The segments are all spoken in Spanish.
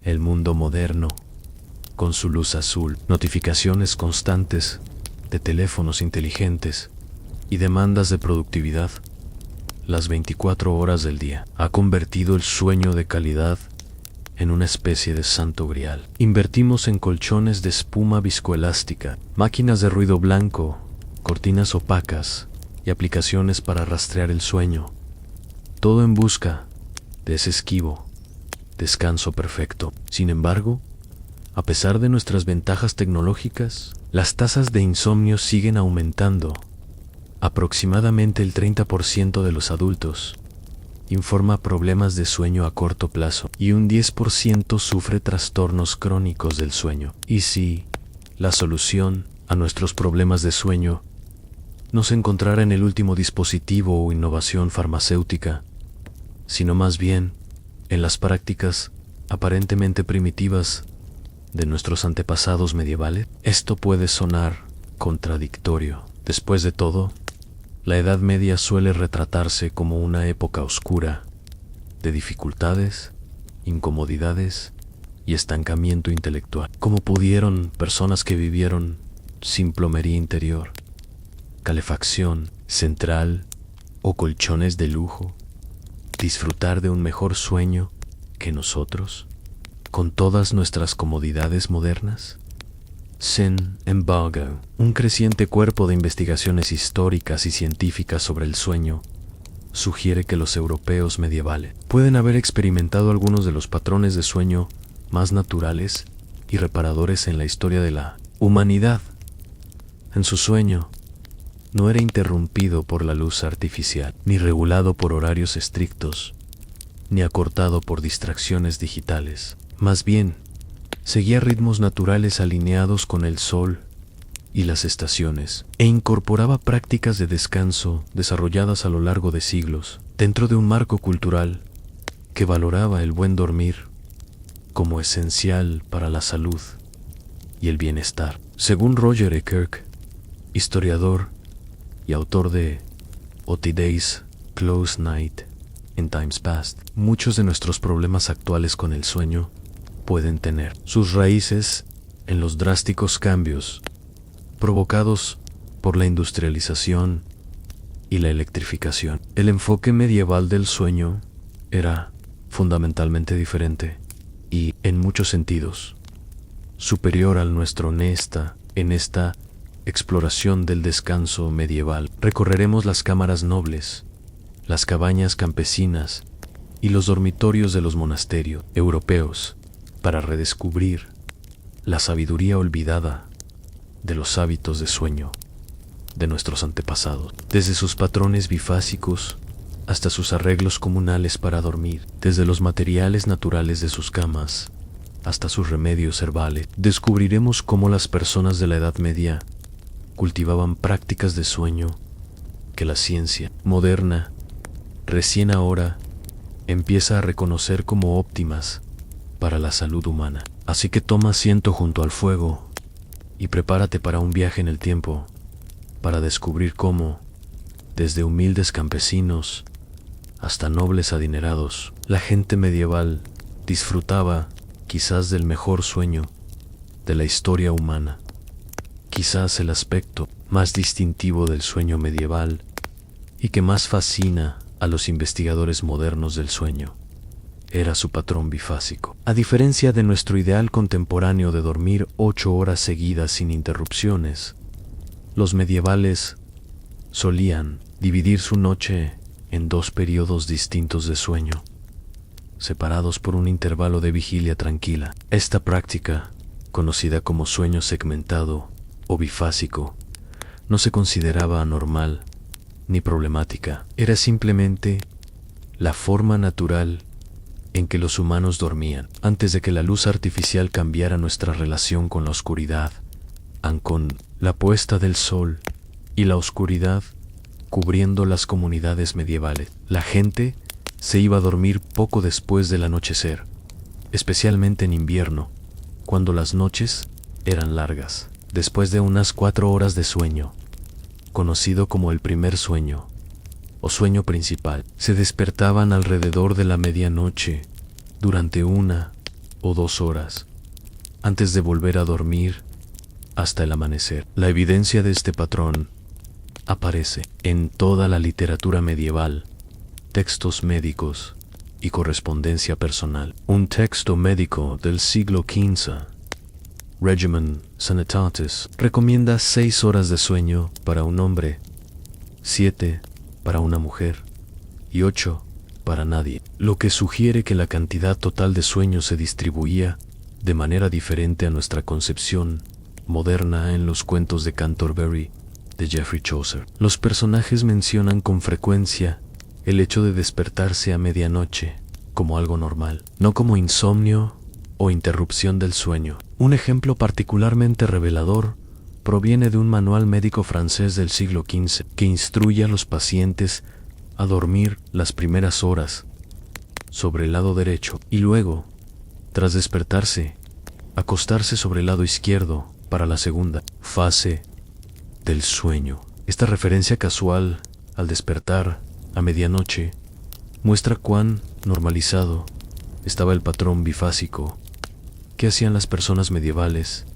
El mundo moderno, con su luz azul, notificaciones constantes de teléfonos inteligentes y demandas de productividad, las 24 horas del día, ha convertido el sueño de calidad en una especie de santo grial. Invertimos en colchones de espuma viscoelástica, máquinas de ruido blanco, cortinas opacas y aplicaciones para rastrear el sueño, todo en busca de ese esquivo descanso perfecto. Sin embargo, a pesar de nuestras ventajas tecnológicas, las tasas de insomnio siguen aumentando. Aproximadamente el 30% de los adultos informa problemas de sueño a corto plazo y un 10% sufre trastornos crónicos del sueño. Y si la solución a nuestros problemas de sueño no se encontrara en el último dispositivo o innovación farmacéutica, sino más bien en las prácticas aparentemente primitivas de nuestros antepasados medievales, esto puede sonar contradictorio. Después de todo, la Edad Media suele retratarse como una época oscura de dificultades, incomodidades y estancamiento intelectual. ¿Cómo pudieron personas que vivieron sin plomería interior, calefacción central o colchones de lujo disfrutar de un mejor sueño que nosotros, con todas nuestras comodidades modernas? Sin embargo, un creciente cuerpo de investigaciones históricas y científicas sobre el sueño sugiere que los europeos medievales pueden haber experimentado algunos de los patrones de sueño más naturales y reparadores en la historia de la humanidad. En su sueño, no era interrumpido por la luz artificial, ni regulado por horarios estrictos, ni acortado por distracciones digitales. Más bien, seguía ritmos naturales alineados con el sol y las estaciones, e incorporaba prácticas de descanso desarrolladas a lo largo de siglos, dentro de un marco cultural que valoraba el buen dormir como esencial para la salud y el bienestar. Según Roger E. Kirk, historiador y autor de A Today's Close Night in Times Past, muchos de nuestros problemas actuales con el sueño pueden tener sus raíces en los drásticos cambios provocados por la industrialización y la electrificación. El enfoque medieval del sueño era fundamentalmente diferente y, en muchos sentidos, superior al nuestro. En esta exploración del descanso medieval, recorreremos las cámaras nobles, las cabañas campesinas y los dormitorios de los monasterios europeos para redescubrir la sabiduría olvidada de los hábitos de sueño de nuestros antepasados, desde sus patrones bifásicos hasta sus arreglos comunales para dormir, desde los materiales naturales de sus camas hasta sus remedios herbales. Descubriremos cómo las personas de la Edad Media cultivaban prácticas de sueño que la ciencia moderna recién ahora empieza a reconocer como óptimas para la salud humana. Así que toma asiento junto al fuego y prepárate para un viaje en el tiempo, para descubrir cómo, desde humildes campesinos hasta nobles adinerados, la gente medieval disfrutaba quizás del mejor sueño de la historia humana. Quizás el aspecto más distintivo del sueño medieval y que más fascina a los investigadores modernos del sueño era su patrón bifásico. A diferencia de nuestro ideal contemporáneo de dormir 8 horas seguidas sin interrupciones, los medievales solían dividir su noche en 2 periodos distintos de sueño, separados por un intervalo de vigilia tranquila. Esta práctica, conocida como sueño segmentado o bifásico, no se consideraba anormal ni problemática. Era simplemente la forma natural en que los humanos dormían antes de que la luz artificial cambiara nuestra relación con la oscuridad, con la puesta del sol y la oscuridad cubriendo las comunidades medievales. La gente se iba a dormir poco después del anochecer, especialmente en invierno, cuando las noches eran largas. Después de unas 4 horas de sueño, conocido como el primer sueño o sueño principal, se despertaban alrededor de la medianoche durante 1 o 2 horas antes de volver a dormir hasta el amanecer. La evidencia de este patrón aparece en toda la literatura medieval, textos médicos y correspondencia personal. Un texto médico del siglo XV, Regimen Sanitatis, recomienda 6 horas de sueño para un hombre, 7 para una mujer y 8 para nadie, lo que sugiere que la cantidad total de sueño se distribuía de manera diferente a nuestra concepción moderna en los cuentos de Canterbury de Geoffrey Chaucer. Los personajes mencionan con frecuencia el hecho de despertarse a medianoche como algo normal, no como insomnio o interrupción del sueño. Un ejemplo particularmente revelador proviene de un manual médico francés del siglo XV que instruye a los pacientes a dormir las primeras horas sobre el lado derecho y luego, tras despertarse, acostarse sobre el lado izquierdo para la segunda fase del sueño. Esta referencia casual al despertar a medianoche muestra cuán normalizado estaba el patrón bifásico que hacían las personas medievales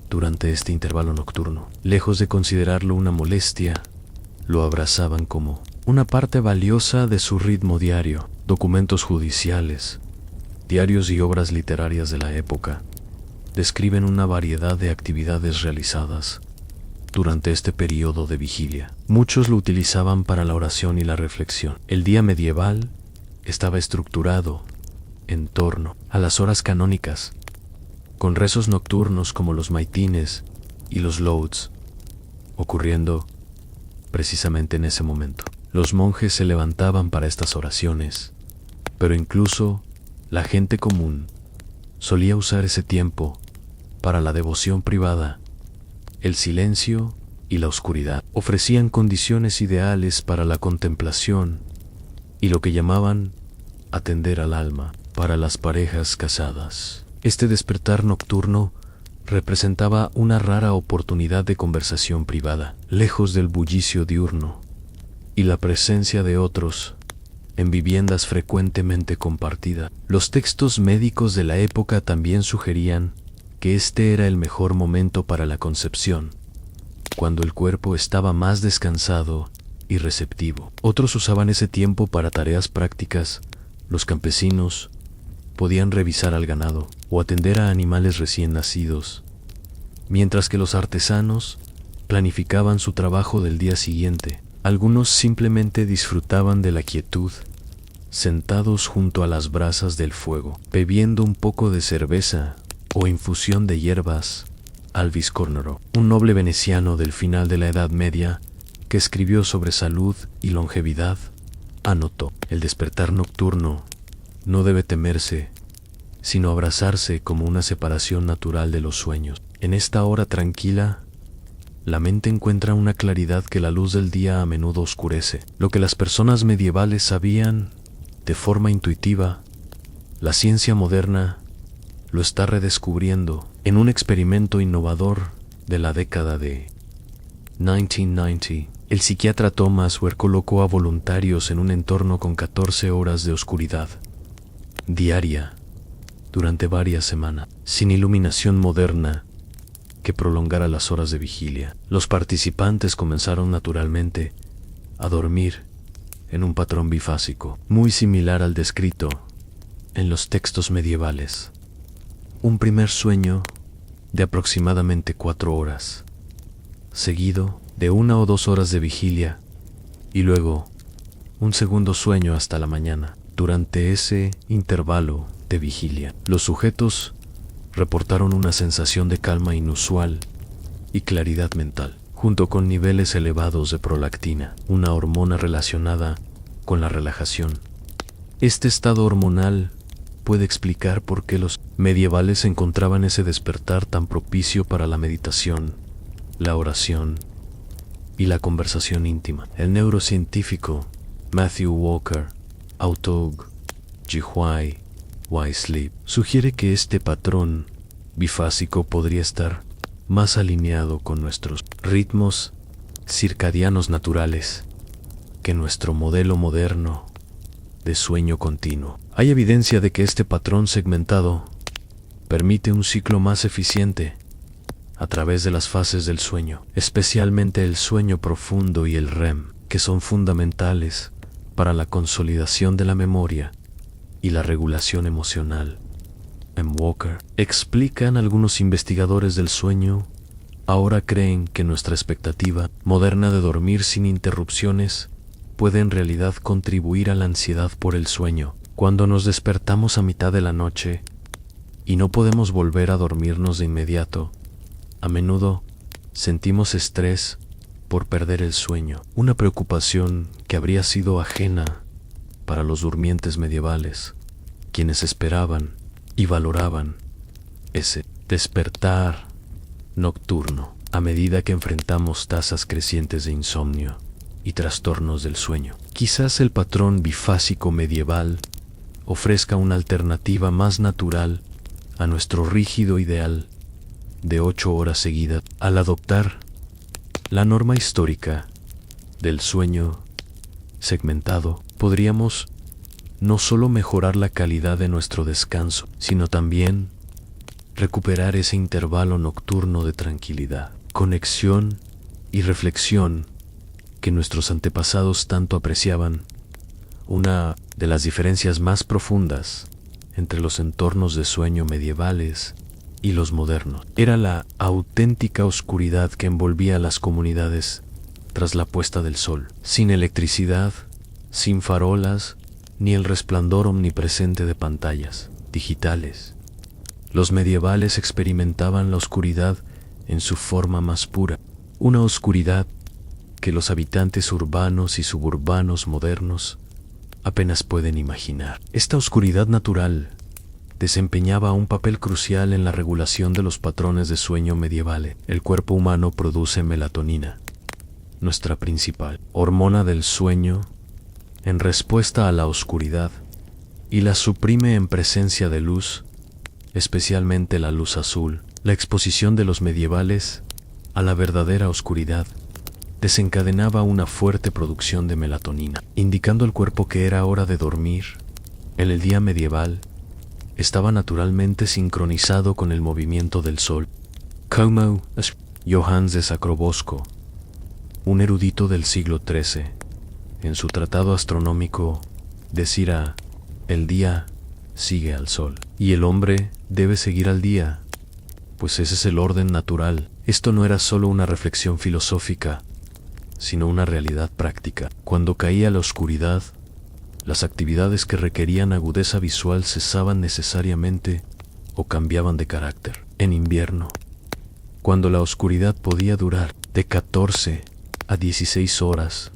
durante este intervalo nocturno. Lejos de considerarlo una molestia, lo abrazaban como una parte valiosa de su ritmo diario. Documentos judiciales, diarios y obras literarias de la época describen una variedad de actividades realizadas durante este periodo de vigilia. Muchos lo utilizaban para la oración y la reflexión. El día medieval estaba estructurado en torno a las horas canónicas, con rezos nocturnos como los maitines y los lauds, ocurriendo precisamente en ese momento. Los monjes se levantaban para estas oraciones, pero incluso la gente común solía usar ese tiempo para la devoción privada. El silencio y la oscuridad ofrecían condiciones ideales para la contemplación y lo que llamaban atender al alma para las parejas casadas. Este despertar nocturno representaba una rara oportunidad de conversación privada, lejos del bullicio diurno y la presencia de otros en viviendas frecuentemente compartidas. Los textos médicos de la época también sugerían que este era el mejor momento para la concepción, cuando el cuerpo estaba más descansado y receptivo. Otros usaban ese tiempo para tareas prácticas. Los campesinos podían revisar al ganado o atender a animales recién nacidos, mientras que los artesanos planificaban su trabajo del día siguiente. Algunos simplemente disfrutaban de la quietud, sentados junto a las brasas del fuego, bebiendo un poco de cerveza o infusión de hierbas. Alvis Cornero, un noble veneciano del final de la Edad Media que escribió sobre salud y longevidad, anotó: el despertar nocturno no debe temerse, sino abrazarse como una separación natural de los sueños. En esta hora tranquila, la mente encuentra una claridad que la luz del día a menudo oscurece. Lo que las personas medievales sabían de forma intuitiva, la ciencia moderna lo está redescubriendo en un experimento innovador de la década de 1990. El psiquiatra Thomas Ware colocó a voluntarios en un entorno con 14 horas de oscuridad diaria durante varias semanas, sin iluminación moderna que prolongara las horas de vigilia. Los participantes comenzaron naturalmente a dormir en un patrón bifásico, muy similar al descrito en los textos medievales. Un primer sueño de aproximadamente 4 horas, seguido de 1 o 2 horas de vigilia, y luego un segundo sueño hasta la mañana. Durante ese intervalo de vigilia, los sujetos reportaron una sensación de calma inusual y claridad mental, junto con niveles elevados de prolactina, una hormona relacionada con la relajación. Este estado hormonal puede explicar por qué los medievales encontraban ese despertar tan propicio para la meditación, la oración y la conversación íntima. El neurocientífico Matthew Walker, Autog, Jihuai, Why Sleep, sugiere que este patrón bifásico podría estar más alineado con nuestros ritmos circadianos naturales que nuestro modelo moderno de sueño continuo. Hay evidencia de que este patrón segmentado permite un ciclo más eficiente a través de las fases del sueño, especialmente el sueño profundo y el REM, que son fundamentales para la consolidación de la memoria y la regulación emocional. En Walker explican algunos investigadores del sueño, ahora creen que nuestra expectativa moderna de dormir sin interrupciones puede en realidad contribuir a la ansiedad por el sueño. Cuando nos despertamos a mitad de la noche y no podemos volver a dormirnos de inmediato, a menudo sentimos estrés por perder el sueño, una preocupación que habría sido ajena para los durmientes medievales, quienes esperaban y valoraban ese despertar nocturno a medida que enfrentamos tasas crecientes de insomnio y trastornos del sueño. Quizás el patrón bifásico medieval ofrezca una alternativa más natural a nuestro rígido ideal de 8 horas seguidas. Al adoptar la norma histórica del sueño segmentado, podríamos no solo mejorar la calidad de nuestro descanso, sino también recuperar ese intervalo nocturno de tranquilidad, conexión y reflexión que nuestros antepasados tanto apreciaban. Una de las diferencias más profundas entre los entornos de sueño medievales y los modernos era la auténtica oscuridad que envolvía a las comunidades tras la puesta del sol, sin electricidad, sin farolas, ni el resplandor omnipresente de pantallas digitales. Los medievales experimentaban la oscuridad en su forma más pura, una oscuridad que los habitantes urbanos y suburbanos modernos apenas pueden imaginar. Esta oscuridad natural desempeñaba un papel crucial en la regulación de los patrones de sueño medievales. El cuerpo humano produce melatonina, nuestra principal hormona del sueño, en respuesta a la oscuridad, y la suprime en presencia de luz, especialmente la luz azul. La exposición de los medievales a la verdadera oscuridad desencadenaba una fuerte producción de melatonina, indicando al cuerpo que era hora de dormir. En el día medieval, estaba naturalmente sincronizado con el movimiento del sol. Como Johannes de Sacrobosco, un erudito del siglo XIII, en su tratado astronómico, decía: el día sigue al sol, y el hombre debe seguir al día, pues ese es el orden natural. Esto no era solo una reflexión filosófica, sino una realidad práctica. Cuando caía la oscuridad, las actividades que requerían agudeza visual cesaban necesariamente o cambiaban de carácter. En invierno, cuando la oscuridad podía durar de 14 a 16 horas,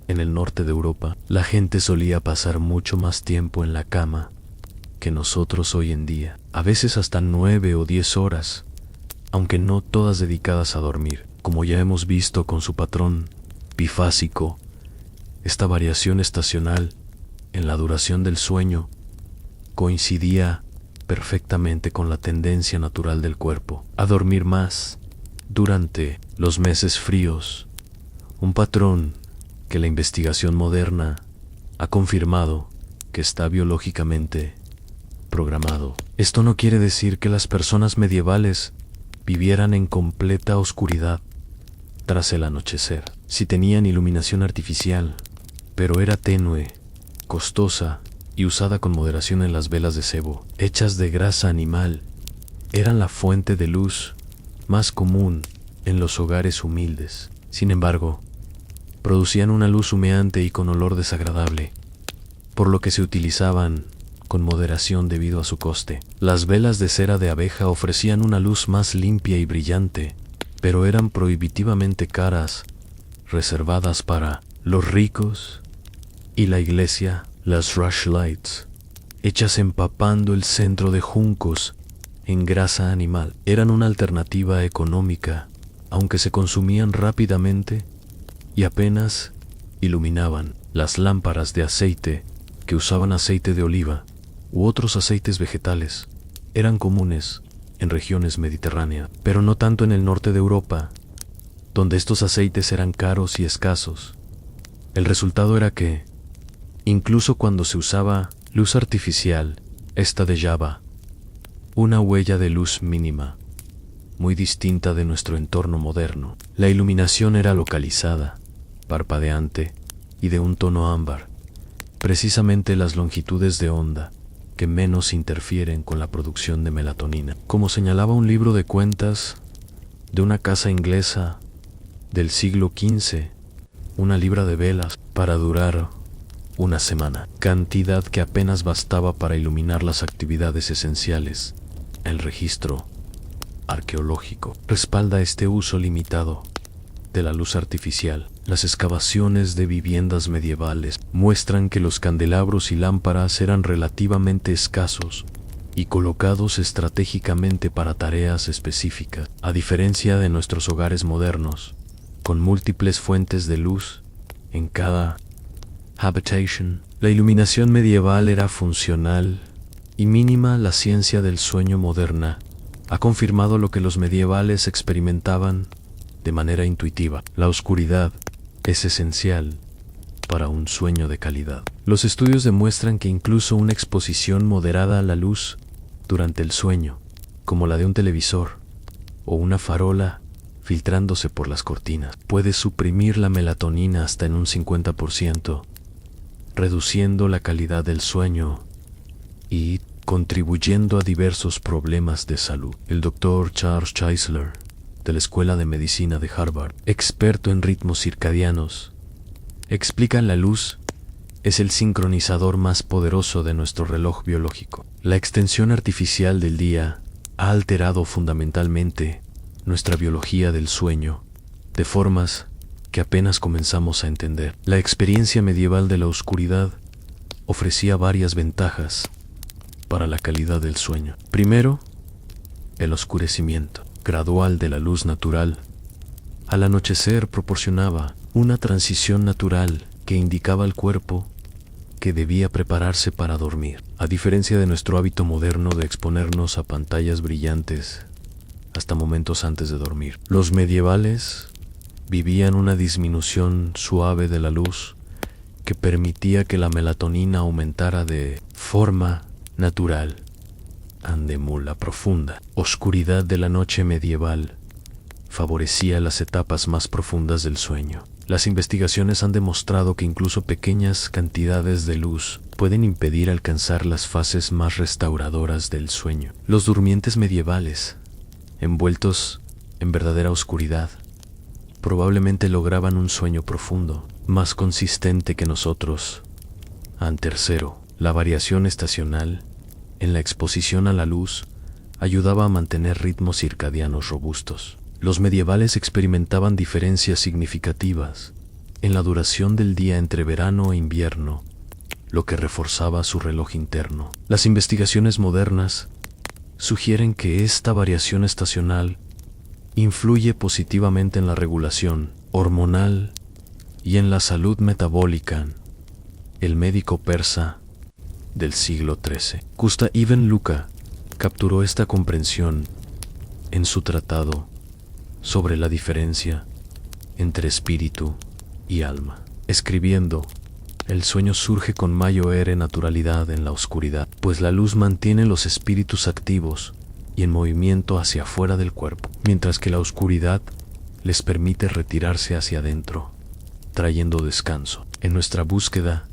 en el norte de Europa, la gente solía pasar mucho más tiempo en la cama que nosotros hoy en día, a veces hasta 9 o 10 horas, aunque no todas dedicadas a dormir. Como ya hemos visto con su patrón bifásico, esta variación estacional en la duración del sueño coincidía perfectamente con la tendencia natural del cuerpo a dormir más durante los meses fríos, un patrón que la investigación moderna ha confirmado que está biológicamente programado. Esto no quiere decir que las personas medievales vivieran en completa oscuridad tras el anochecer. Si tenían iluminación artificial, pero era tenue, costosa y usada con moderación. En las velas de sebo, hechas de grasa animal, eran la fuente de luz más común en los hogares humildes. Sin embargo, producían una luz humeante y con olor desagradable, por lo que se utilizaban con moderación debido a su coste. Las velas de cera de abeja ofrecían una luz más limpia y brillante, pero eran prohibitivamente caras, reservadas para los ricos y la iglesia. Las rushlights, hechas empapando el centro de juncos en grasa animal, eran una alternativa económica, aunque se consumían rápidamente y apenas iluminaban. Las lámparas de aceite, que usaban aceite de oliva u otros aceites vegetales, eran comunes en regiones mediterráneas, pero no tanto en el norte de Europa, donde estos aceites eran caros y escasos. El resultado era que, incluso cuando se usaba luz artificial, esta de Java, una huella de luz mínima, muy distinta de nuestro entorno moderno. La iluminación era localizada, parpadeante y de un tono ámbar, precisamente las longitudes de onda que menos interfieren con la producción de melatonina. Como señalaba un libro de cuentas de una casa inglesa del siglo XV, una libra de velas para durar una semana, cantidad que apenas bastaba para iluminar las actividades esenciales. El registro arqueológico respalda este uso limitado de la luz artificial. Las excavaciones de viviendas medievales muestran que los candelabros y lámparas eran relativamente escasos y colocados estratégicamente para tareas específicas, a diferencia de nuestros hogares modernos, con múltiples fuentes de luz en cada habitation. La iluminación medieval era funcional y mínima. La ciencia del sueño moderna ha confirmado lo que los medievales experimentaban de manera intuitiva. La oscuridad es esencial para un sueño de calidad. Los estudios demuestran que incluso una exposición moderada a la luz durante el sueño, como la de un televisor o una farola filtrándose por las cortinas, puede suprimir la melatonina hasta en un 50%, reduciendo la calidad del sueño y contribuyendo a diversos problemas de salud. El Dr. Charles Czeisler, de la Escuela de Medicina de Harvard, experto en ritmos circadianos, explica: la luz es el sincronizador más poderoso de nuestro reloj biológico. La extensión artificial del día ha alterado fundamentalmente nuestra biología del sueño, de formas que apenas comenzamos a entender. La experiencia medieval de la oscuridad ofrecía varias ventajas para la calidad del sueño. Primero, el oscurecimiento gradual de la luz natural al anochecer proporcionaba una transición natural que indicaba al cuerpo que debía prepararse para dormir. A diferencia de nuestro hábito moderno de exponernos a pantallas brillantes hasta momentos antes de dormir, los medievales vivían una disminución suave de la luz que permitía que la melatonina aumentara de forma natural. La profunda oscuridad de la noche medieval favorecía las etapas más profundas del sueño. Las investigaciones han demostrado que incluso pequeñas cantidades de luz pueden impedir alcanzar las fases más restauradoras del sueño. Los durmientes medievales, envueltos en verdadera oscuridad, probablemente lograban un sueño profundo, más consistente que nosotros. Tercero, la variación estacional en la exposición a la luz ayudaba a mantener ritmos circadianos robustos. Los medievales experimentaban diferencias significativas en la duración del día entre verano e invierno, lo que reforzaba su reloj interno. Las investigaciones modernas sugieren que esta variación estacional influye positivamente en la regulación hormonal y en la salud metabólica. El médico persa del siglo XIII, Usta ibn Luca, capturó esta comprensión en su tratado sobre la diferencia entre espíritu y alma, escribiendo: el sueño surge con mayor naturalidad en la oscuridad, pues la luz mantiene los espíritus activos y en movimiento hacia afuera del cuerpo, mientras que la oscuridad les permite retirarse hacia adentro, trayendo descanso. En nuestra búsqueda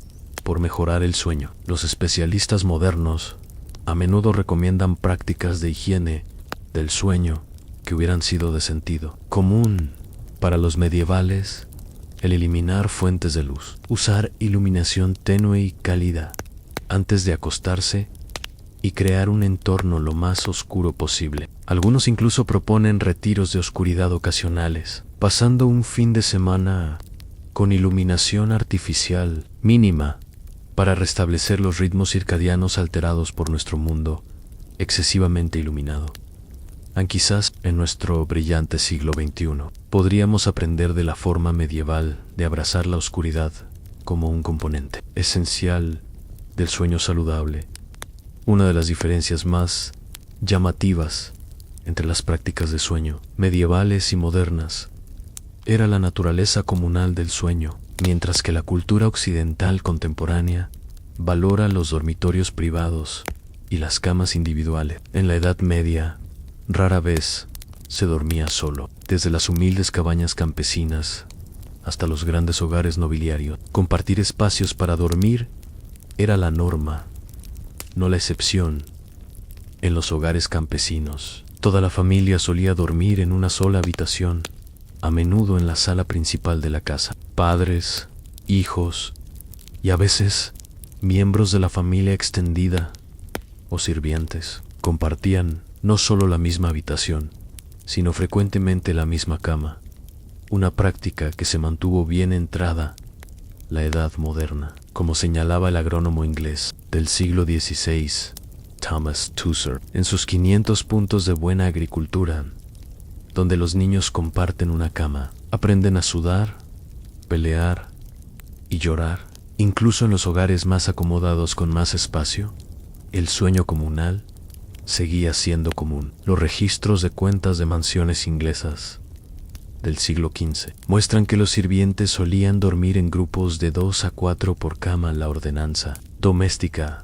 por mejorar el sueño, los especialistas modernos a menudo recomiendan prácticas de higiene del sueño que hubieran sido de sentido común para los medievales: el eliminar fuentes de luz, usar iluminación tenue y cálida antes de acostarse y crear un entorno lo más oscuro posible. Algunos incluso proponen retiros de oscuridad ocasionales, pasando un fin de semana con iluminación artificial mínima para restablecer los ritmos circadianos alterados por nuestro mundo excesivamente iluminado. Quizás en nuestro brillante siglo XXI podríamos aprender de la forma medieval de abrazar la oscuridad como un componente esencial del sueño saludable. Una de las diferencias más llamativas entre las prácticas de sueño medievales y modernas era la naturaleza comunal del sueño, mientras que la cultura occidental contemporánea valora los dormitorios privados y las camas individuales. En la Edad Media, rara vez se dormía solo. Desde las humildes cabañas campesinas hasta los grandes hogares nobiliarios, compartir espacios para dormir era la norma, no la excepción. En los hogares campesinos, toda la familia solía dormir en una sola habitación, a menudo en la sala principal de la casa. Padres, hijos y a veces miembros de la familia extendida o sirvientes compartían no solo la misma habitación, sino frecuentemente la misma cama, una práctica que se mantuvo bien entrada la Edad Moderna, como señalaba el agrónomo inglés del siglo XVI, Thomas Tusser, en sus 500 puntos de buena agricultura, donde los niños comparten una cama, aprenden a sudar, pelear y llorar. Incluso en los hogares más acomodados con más espacio, el sueño comunal seguía siendo común. Los registros de cuentas de mansiones inglesas del siglo XV muestran que los sirvientes solían dormir en grupos de 2 a 4 por cama. La ordenanza doméstica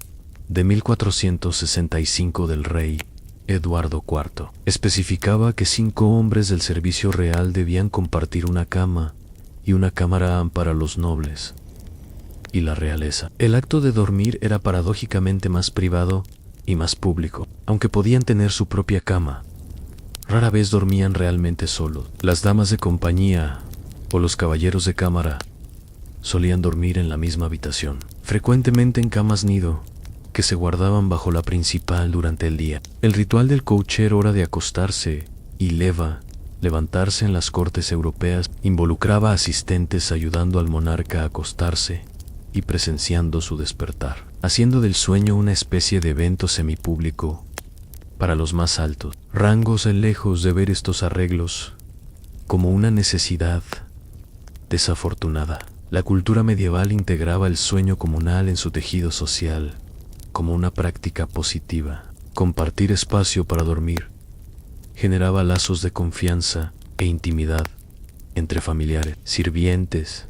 de 1465 del rey Eduardo IV especificaba que 5 hombres del servicio real debían compartir una cama y una cámara para los nobles y la realeza. El acto de dormir era paradójicamente más privado y más público. Aunque podían tener su propia cama, rara vez dormían realmente solos. Las damas de compañía o los caballeros de cámara solían dormir en la misma habitación, frecuentemente en camas nido que se guardaban bajo la principal durante el día. El ritual del cocher, hora de acostarse, y leva, levantarse en las cortes europeas, involucraba asistentes ayudando al monarca a acostarse y presenciando su despertar, haciendo del sueño una especie de evento semipúblico para los más altos rangos. Lejos de ver estos arreglos como una necesidad desafortunada, la cultura medieval integraba el sueño comunal en su tejido social como una práctica positiva. Compartir espacio para dormir generaba lazos de confianza e intimidad entre familiares, sirvientes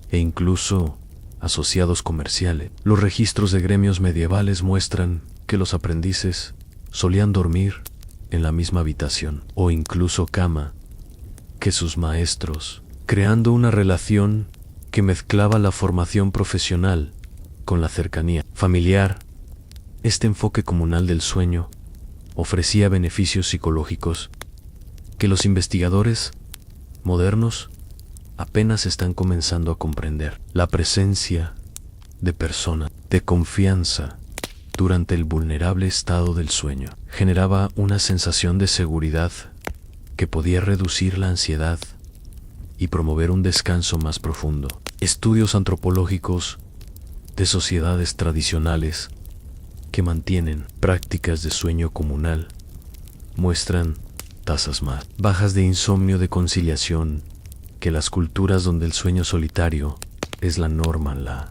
e incluso asociados comerciales. Los registros de gremios medievales muestran que los aprendices solían dormir en la misma habitación o incluso cama que sus maestros, creando una relación que mezclaba la formación profesional con la cercanía familiar. Este enfoque comunal del sueño ofrecía beneficios psicológicos que los investigadores modernos apenas están comenzando a comprender. La presencia de personas de confianza durante el vulnerable estado del sueño generaba una sensación de seguridad que podía reducir la ansiedad y promover un descanso más profundo. Estudios antropológicos de sociedades tradicionales que mantienen prácticas de sueño comunal muestran tasas más bajas de insomnio, de conciliación, que las culturas donde el sueño solitario es la norma.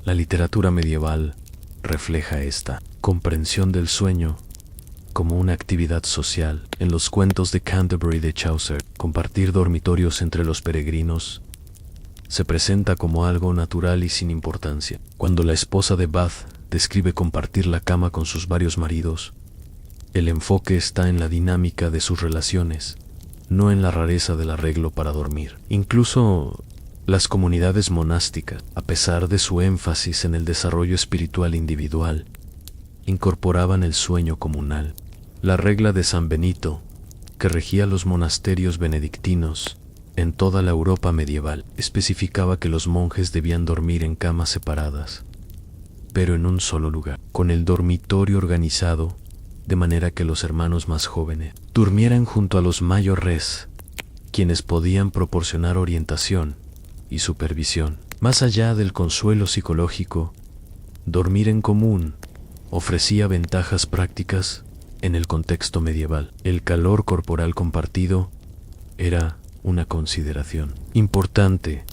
La literatura medieval refleja esta comprensión del sueño como una actividad social. En los cuentos de Canterbury de Chaucer, compartir dormitorios entre los peregrinos se presenta como algo natural y sin importancia. Cuando la esposa de Bath describe compartir la cama con sus varios maridos, el enfoque está en la dinámica de sus relaciones, no en la rareza del arreglo para dormir. Incluso las comunidades monásticas, a pesar de su énfasis en el desarrollo espiritual individual, incorporaban el sueño comunal. La regla de San Benito, que regía los monasterios benedictinos en toda la Europa medieval, especificaba que los monjes debían dormir en camas separadas, pero en un solo lugar, con el dormitorio organizado de manera que los hermanos más jóvenes durmieran junto a los mayores, quienes podían proporcionar orientación y supervisión. Más allá del consuelo psicológico, dormir en común ofrecía ventajas prácticas en el contexto medieval. El calor corporal compartido era una consideración importante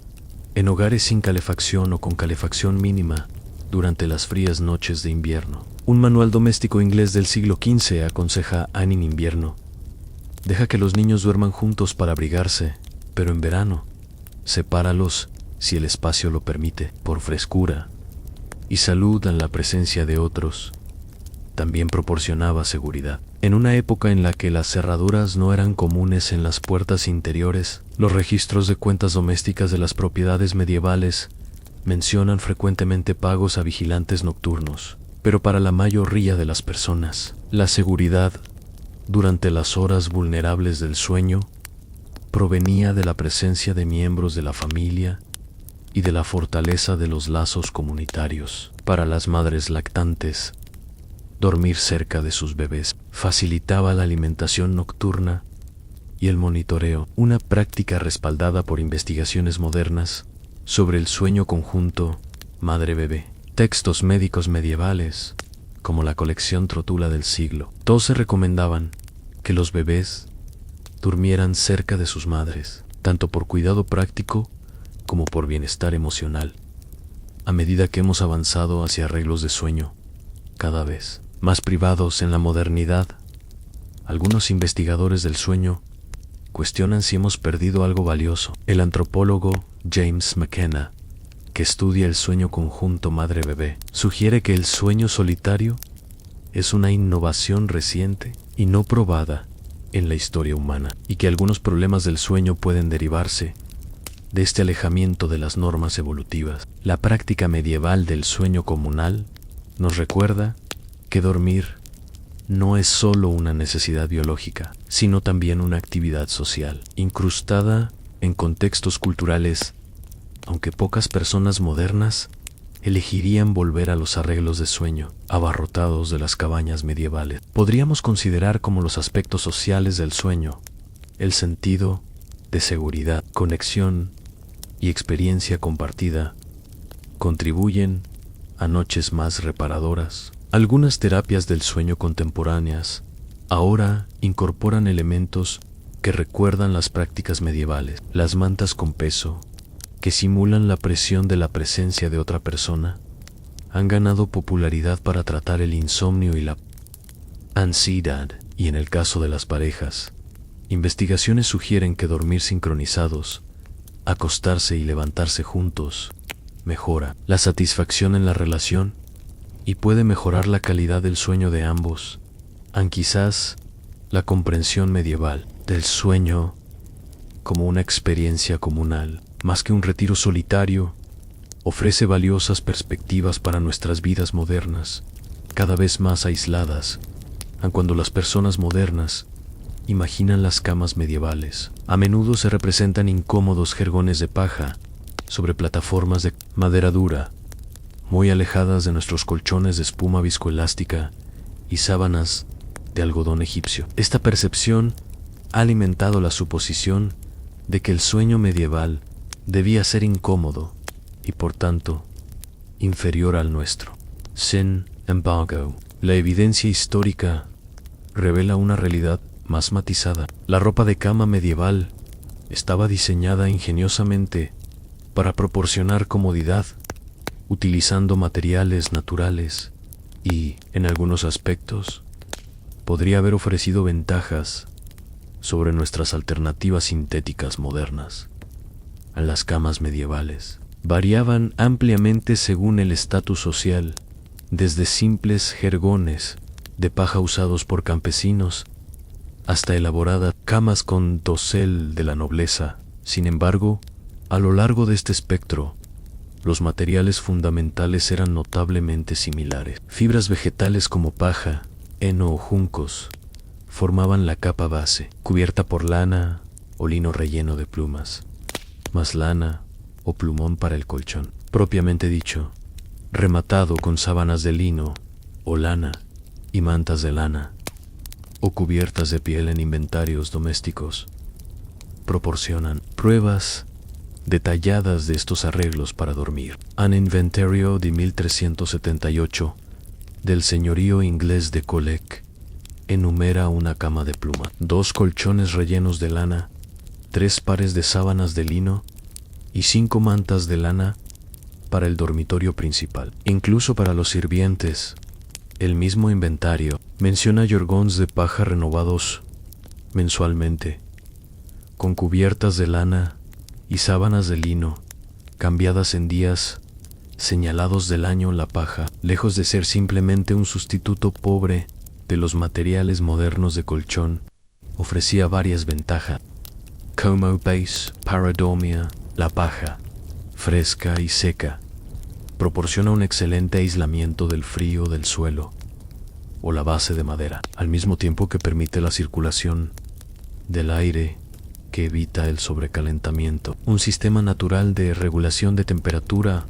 en hogares sin calefacción o con calefacción mínima durante las frías noches de invierno. Un manual doméstico inglés del siglo XV aconseja en invierno: deja que los niños duerman juntos para abrigarse, pero en verano, sepáralos si el espacio lo permite, por frescura y salud en la presencia de otros. también proporcionaba seguridad. En una época en la que las cerraduras no eran comunes en las puertas interiores, los registros de cuentas domésticas de las propiedades medievales mencionan frecuentemente pagos a vigilantes nocturnos. Pero para la mayoría de las personas, la seguridad durante las horas vulnerables del sueño provenía de la presencia de miembros de la familia y de la fortaleza de los lazos comunitarios. Para las madres lactantes, dormir cerca de sus bebés facilitaba la alimentación nocturna y el monitoreo, una práctica respaldada por investigaciones modernas sobre el sueño conjunto madre-bebé. Textos médicos medievales, como la colección Trotula del siglo XII, recomendaban que los bebés durmieran cerca de sus madres, tanto por cuidado práctico como por bienestar emocional. A medida que hemos avanzado hacia arreglos de sueño cada vez más privados en la modernidad, algunos investigadores del sueño cuestionan si hemos perdido algo valioso. El antropólogo James McKenna, que estudia el sueño conjunto madre-bebé, sugiere que el sueño solitario es una innovación reciente y no probada en la historia humana, y que algunos problemas del sueño pueden derivarse de este alejamiento de las normas evolutivas. La práctica medieval del sueño comunal nos recuerda que dormir no es solo una necesidad biológica, sino también una actividad social, incrustada en contextos culturales, aunque pocas personas modernas elegirían volver a los arreglos de sueño abarrotados de las cabañas medievales. Podríamos considerar como los aspectos sociales del sueño el sentido de seguridad, conexión y experiencia compartida contribuyen a noches más reparadoras. Algunas terapias del sueño contemporáneas ahora incorporan elementos que recuerdan las prácticas medievales. Las mantas con peso, que simulan la presión de la presencia de otra persona, han ganado popularidad para tratar el insomnio y la ansiedad. Y en el caso de las parejas, investigaciones sugieren que dormir sincronizados, acostarse y levantarse juntos, mejora la satisfacción en la relación y puede mejorar la calidad del sueño de ambos. Quizás la comprensión medieval del sueño como una experiencia comunal, más que un retiro solitario, ofrece valiosas perspectivas para nuestras vidas modernas, cada vez más aisladas, aun cuando las personas modernas imaginan las camas medievales. A menudo se representan incómodos jergones de paja sobre plataformas de madera dura, muy alejadas de nuestros colchones de espuma viscoelástica y sábanas de algodón egipcio. Esta percepción ha alimentado la suposición de que el sueño medieval debía ser incómodo y, por tanto, inferior al nuestro. Sin embargo, la evidencia histórica revela una realidad más matizada. La ropa de cama medieval estaba diseñada ingeniosamente para proporcionar comodidad, utilizando materiales naturales y, en algunos aspectos, podría haber ofrecido ventajas sobre nuestras alternativas sintéticas modernas. Las camas medievales variaban ampliamente según el estatus social, desde simples jergones de paja usados por campesinos hasta elaboradas camas con dosel de la nobleza. Sin embargo, a lo largo de este espectro, los materiales fundamentales eran notablemente similares. Fibras vegetales como paja, heno o juncos formaban la capa base, cubierta por lana o lino relleno de plumas, más lana o plumón para el colchón, propiamente dicho, rematado con sábanas de lino o lana y mantas de lana, o cubiertas de piel. En inventarios domésticos proporcionan pruebas detalladas de estos arreglos para dormir. Un inventario de 1378 del señorío inglés de Collec enumera una cama de pluma, 2 colchones rellenos de lana, 3 pares de sábanas de lino y 5 mantas de lana para el dormitorio principal. Incluso para los sirvientes, el mismo inventario menciona yorgons de paja renovados mensualmente, con cubiertas de lana y sábanas de lino cambiadas en días señalados del año. La paja, lejos de ser simplemente un sustituto pobre de los materiales modernos de colchón, ofrecía varias ventajas. Como base, paradomia, la paja, fresca y seca, proporciona un excelente aislamiento del frío del suelo o la base de madera, al mismo tiempo que permite la circulación del aire que evita el sobrecalentamiento. Un sistema natural de regulación de temperatura.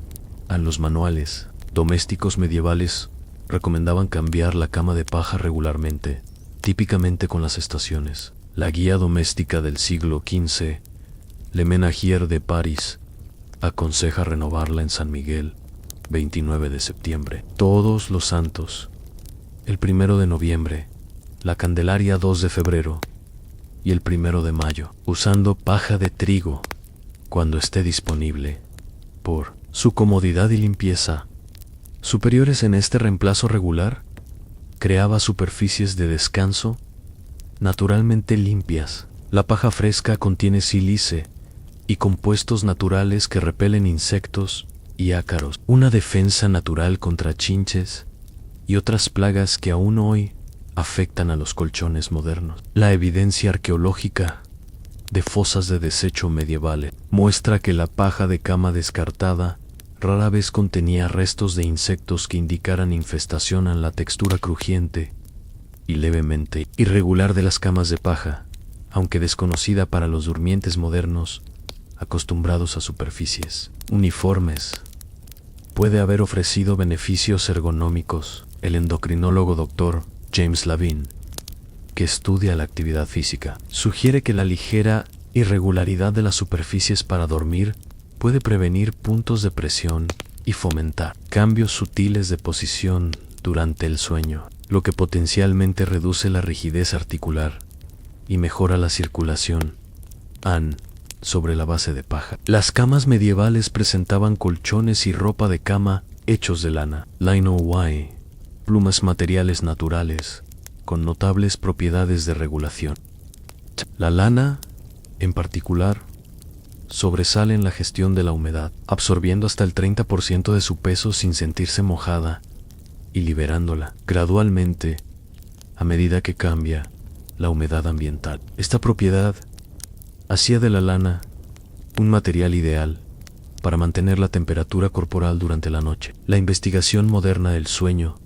A los manuales domésticos medievales recomendaban cambiar la cama de paja regularmente, típicamente con las estaciones. La guía doméstica del siglo XV, Le Ménagier de París, aconseja renovarla en San Miguel, 29 de septiembre, Todos los Santos, el 1 de noviembre, la Candelaria 2 de febrero y el 1 de mayo, usando paja de trigo cuando esté disponible, por su comodidad y limpieza superiores. En este reemplazo regular, creaba superficies de descanso naturalmente limpias. La paja fresca contiene sílice y compuestos naturales que repelen insectos y ácaros, una defensa natural contra chinches y otras plagas que aún hoy afectan a los colchones modernos. La evidencia arqueológica de fosas de desecho medievales muestra que la paja de cama descartada rara vez contenía restos de insectos que indicaran infestación. En la textura crujiente y levemente irregular de las camas de paja, aunque desconocida para los durmientes modernos acostumbrados a superficies uniformes, puede haber ofrecido beneficios ergonómicos. El endocrinólogo Dr. James Lavin, que estudia la actividad física, sugiere que la ligera irregularidad de las superficies para dormir puede prevenir puntos de presión y fomentar cambios sutiles de posición durante el sueño, lo que potencialmente reduce la rigidez articular y mejora la circulación. Sobre la base de paja. Las camas medievales presentaban colchones y ropa de cama hechos de lana, lino Y, plumas, materiales naturales con notables propiedades de regulación. La lana, en particular, sobresale en la gestión de la humedad, absorbiendo hasta el 30% de su peso sin sentirse mojada y liberándola gradualmente a medida que cambia la humedad ambiental. Esta propiedad hacía de la lana un material ideal para mantener la temperatura corporal durante la noche. La investigación moderna del sueño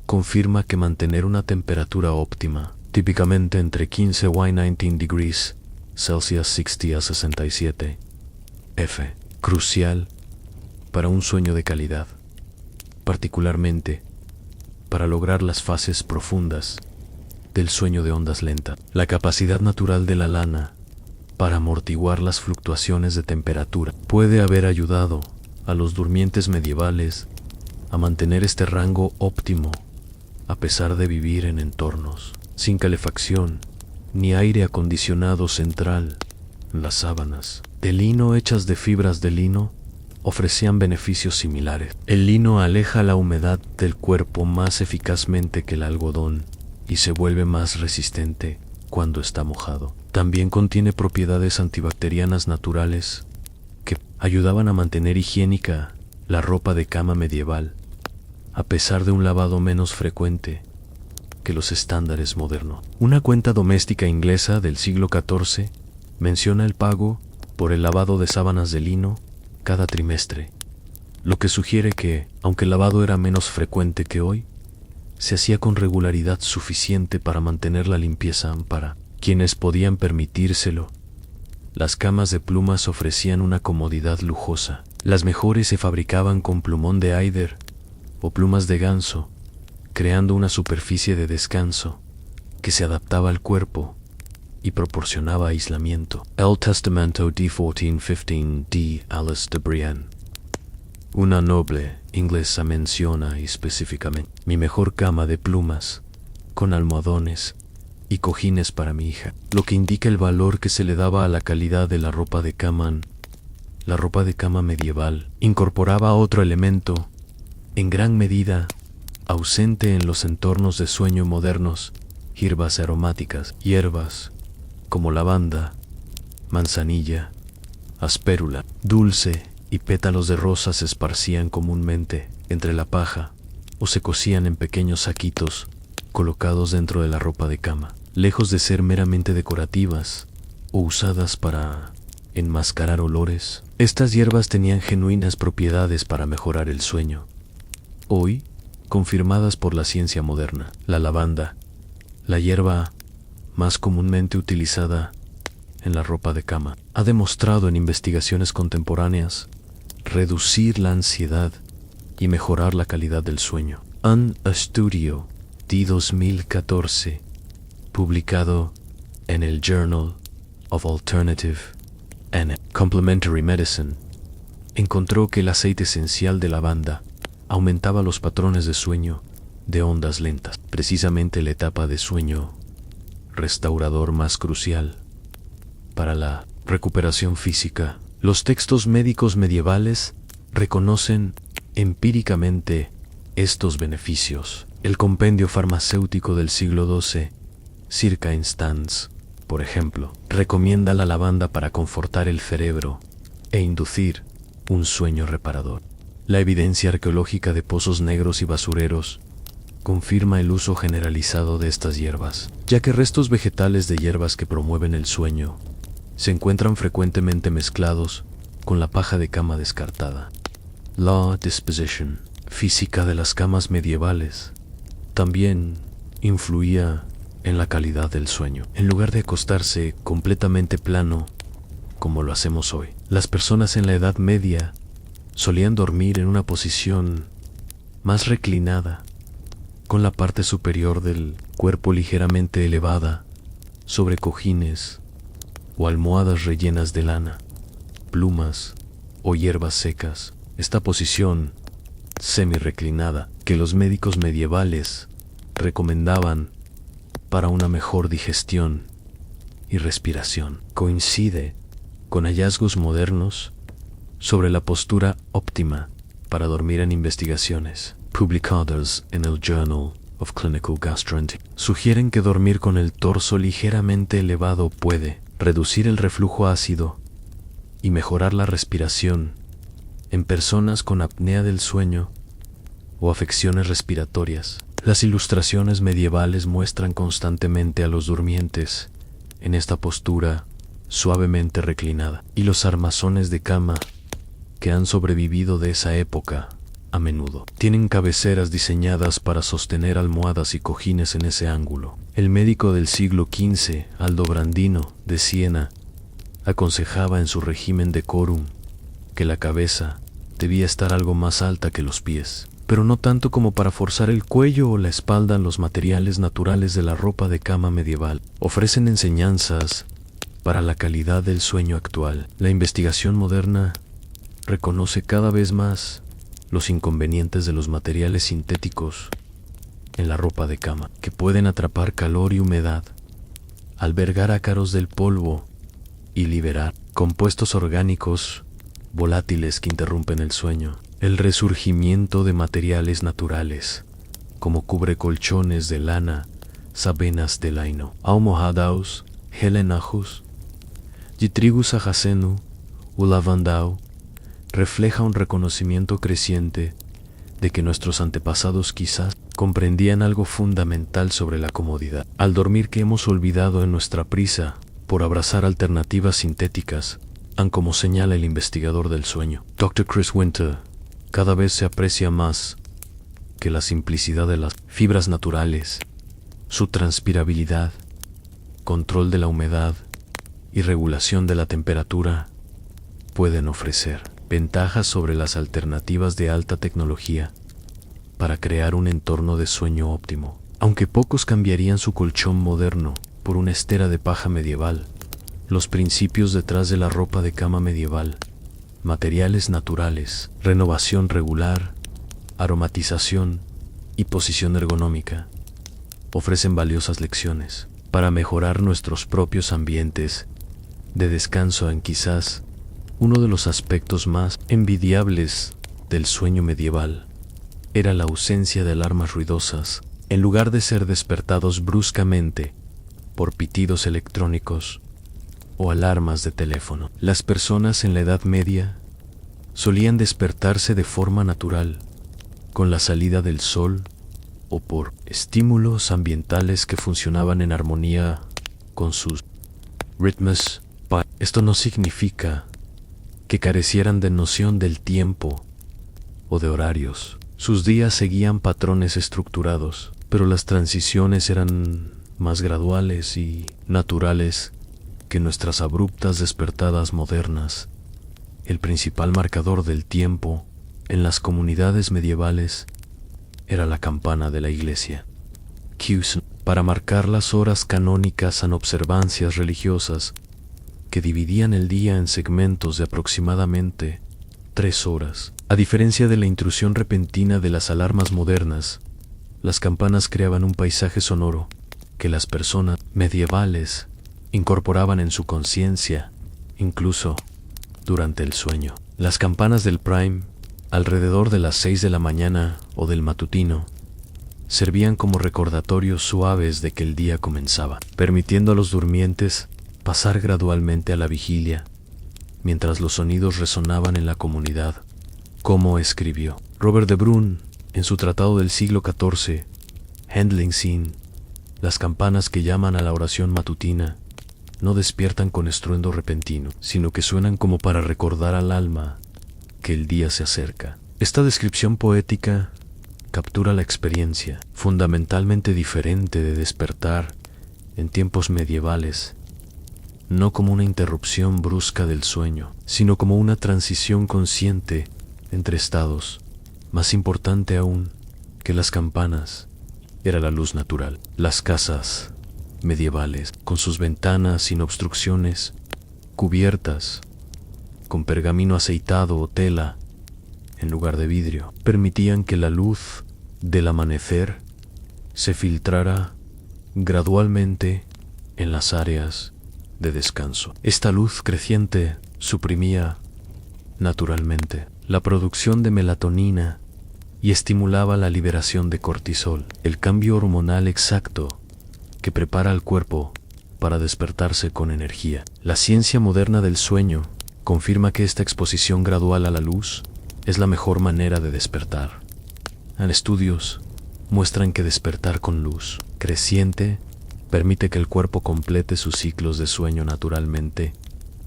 confirma que mantener una temperatura óptima, típicamente entre 15 y 19 degrees Celsius 60 a 67 F, crucial para un sueño de calidad, particularmente para lograr las fases profundas del sueño de ondas lentas. La capacidad natural de la lana para amortiguar las fluctuaciones de temperatura puede haber ayudado a los durmientes medievales a mantener este rango óptimo a pesar de vivir en entornos sin calefacción ni aire acondicionado central. Las sábanas de lino hechas de fibras de lino ofrecían beneficios similares. El lino aleja la humedad del cuerpo más eficazmente que el algodón y se vuelve más resistente cuando está mojado. También contiene propiedades antibacterianas naturales que ayudaban a mantener higiénica la ropa de cama medieval, a pesar de un lavado menos frecuente que los estándares modernos. Una cuenta doméstica inglesa del siglo XIV menciona el pago por el lavado de sábanas de lino cada trimestre, lo que sugiere que, aunque el lavado era menos frecuente que hoy, se hacía con regularidad suficiente para mantener la limpieza para quienes podían permitírselo. Las camas de plumas ofrecían una comodidad lujosa. Las mejores se fabricaban con plumón de eider o plumas de ganso, creando una superficie de descanso que se adaptaba al cuerpo y proporcionaba aislamiento. El Testamento de 1415 de Alice de Brienne. Una noble inglesa menciona específicamente: mi mejor cama de plumas, con almohadones y cojines para mi hija, lo que indica el valor que se le daba a la calidad de la ropa de cama. La ropa de cama medieval incorporaba otro elemento, en gran medida ausente en los entornos de sueño modernos: hierbas aromáticas, hierbas como lavanda, manzanilla, aspérula, dulce y pétalos de rosa se esparcían comúnmente entre la paja o se cosían en pequeños saquitos colocados dentro de la ropa de cama. Lejos de ser meramente decorativas o usadas para enmascarar olores, estas hierbas tenían genuinas propiedades para mejorar el sueño. Hoy, confirmadas por la ciencia moderna, la lavanda, la hierba más comúnmente utilizada en la ropa de cama, ha demostrado en investigaciones contemporáneas reducir la ansiedad y mejorar la calidad del sueño. Un estudio de 2014, publicado en el Journal of Alternative and Complementary Medicine, encontró que el aceite esencial de lavanda aumentaba los patrones de sueño de ondas lentas, precisamente la etapa de sueño restaurador más crucial para la recuperación física. Los textos médicos medievales reconocen empíricamente estos beneficios. El compendio farmacéutico del siglo XII, Circa Instans, por ejemplo, recomienda la lavanda para confortar el cerebro e inducir un sueño reparador. La evidencia arqueológica de pozos negros y basureros confirma el uso generalizado de estas hierbas, ya que restos vegetales de hierbas que promueven el sueño se encuentran frecuentemente mezclados con la paja de cama descartada. La disposición física de las camas medievales también influía en la calidad del sueño. En lugar de acostarse completamente plano, como lo hacemos hoy, las personas en la Edad Media solían dormir en una posición más reclinada, con la parte superior del cuerpo ligeramente elevada sobre cojines o almohadas rellenas de lana, plumas o hierbas secas. Esta posición semi-reclinada que los médicos medievales recomendaban para una mejor digestión y respiración coincide con hallazgos modernos sobre la postura óptima para dormir en investigaciones publicadas en el Journal of Clinical Gastroenterology. Sugieren que dormir con el torso ligeramente elevado puede reducir el reflujo ácido y mejorar la respiración en personas con apnea del sueño o afecciones respiratorias. Las ilustraciones medievales muestran constantemente a los durmientes en esta postura suavemente reclinada, y los armazones de cama que han sobrevivido de esa época a menudo tienen cabeceras diseñadas para sostener almohadas y cojines en ese ángulo. El médico del siglo XV, Aldobrandino de Siena, aconsejaba en su régimen decorum que la cabeza debía estar algo más alta que los pies, pero no tanto como para forzar el cuello o la espalda en los materiales naturales de la ropa de cama medieval. Ofrecen enseñanzas para la calidad del sueño actual. La investigación moderna reconoce cada vez más los inconvenientes de los materiales sintéticos en la ropa de cama, que pueden atrapar calor y humedad, albergar ácaros del polvo y liberar compuestos orgánicos volátiles que interrumpen el sueño. El resurgimiento de materiales naturales, como cubrecolchones de lana, sabenas de laino, almohadaos, helenajos, Yitrigus ajacenu, ulavandao, refleja un reconocimiento creciente de que nuestros antepasados quizás comprendían algo fundamental sobre la comodidad. Al dormir que hemos olvidado en nuestra prisa por abrazar alternativas sintéticas, como señala el investigador del sueño, Dr. Chris Winter, cada vez se aprecia más que la simplicidad de las fibras naturales, su transpirabilidad, control de la humedad y regulación de la temperatura pueden ofrecer ventajas sobre las alternativas de alta tecnología para crear un entorno de sueño óptimo. Aunque pocos cambiarían su colchón moderno por una estera de paja medieval, los principios detrás de la ropa de cama medieval, materiales naturales, renovación regular, aromatización y posición ergonómica, ofrecen valiosas lecciones para mejorar nuestros propios ambientes de descanso en quizás uno de los aspectos más envidiables del sueño medieval. Era la ausencia de alarmas ruidosas, en lugar de ser despertados bruscamente por pitidos electrónicos o alarmas de teléfono. Las personas en la Edad Media solían despertarse de forma natural, con la salida del sol o por estímulos ambientales que funcionaban en armonía con sus ritmos. Esto no significa que carecieran de noción del tiempo o de horarios. Sus días seguían patrones estructurados, pero las transiciones eran más graduales y naturales que nuestras abruptas despertadas modernas. El principal marcador del tiempo en las comunidades medievales era la campana de la iglesia, para marcar las horas canónicas en observancias religiosas que dividían el día en segmentos de aproximadamente 3 horas. A diferencia de la intrusión repentina de las alarmas modernas, las campanas creaban un paisaje sonoro que las personas medievales incorporaban en su conciencia, incluso durante el sueño. Las campanas del prime, alrededor de las 6 de la mañana o del matutino, servían como recordatorios suaves de que el día comenzaba, permitiendo a los durmientes pasar gradualmente a la vigilia, mientras los sonidos resonaban en la comunidad, como escribió Robert de Brun en su tratado del siglo XIV, Handling Scene. Las campanas que llaman a la oración matutina no despiertan con estruendo repentino, sino que suenan como para recordar al alma que el día se acerca. Esta descripción poética captura la experiencia fundamentalmente diferente de despertar en tiempos medievales, no como una interrupción brusca del sueño, sino como una transición consciente entre estados. Más importante aún que las campanas era la luz natural. Las casas medievales, con sus ventanas sin obstrucciones, cubiertas con pergamino aceitado o tela en lugar de vidrio, permitían que la luz del amanecer se filtrara gradualmente en las áreas de descanso. Esta luz creciente suprimía naturalmente la producción de melatonina y estimulaba la liberación de cortisol, el cambio hormonal exacto que prepara al cuerpo para despertarse con energía. La ciencia moderna del sueño confirma que esta exposición gradual a la luz es la mejor manera de despertar. Estudios muestran que despertar con luz creciente permite que el cuerpo complete sus ciclos de sueño naturalmente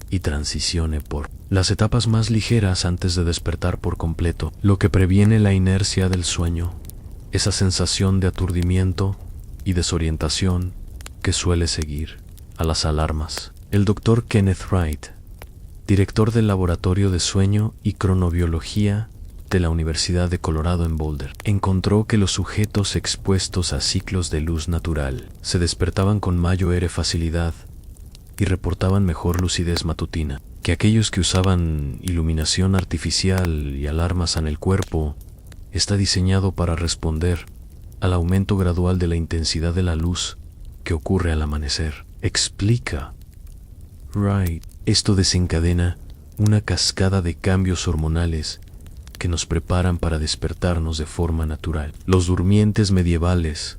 y transicione por las etapas más ligeras antes de despertar por completo, lo que previene la inercia del sueño, esa sensación de aturdimiento y desorientación que suele seguir a las alarmas. El Dr. Kenneth Wright, director del Laboratorio de Sueño y Cronobiología de la Universidad de Colorado en Boulder, encontró que los sujetos expuestos a ciclos de luz natural se despertaban con mayor facilidad y reportaban mejor lucidez matutina que aquellos que usaban iluminación artificial y alarmas en el cuerpo. Está diseñado para responder al aumento gradual de la intensidad de la luz que ocurre al amanecer. Explica Wright. Esto desencadena una cascada de cambios hormonales que nos preparan para despertarnos de forma natural. Los durmientes medievales,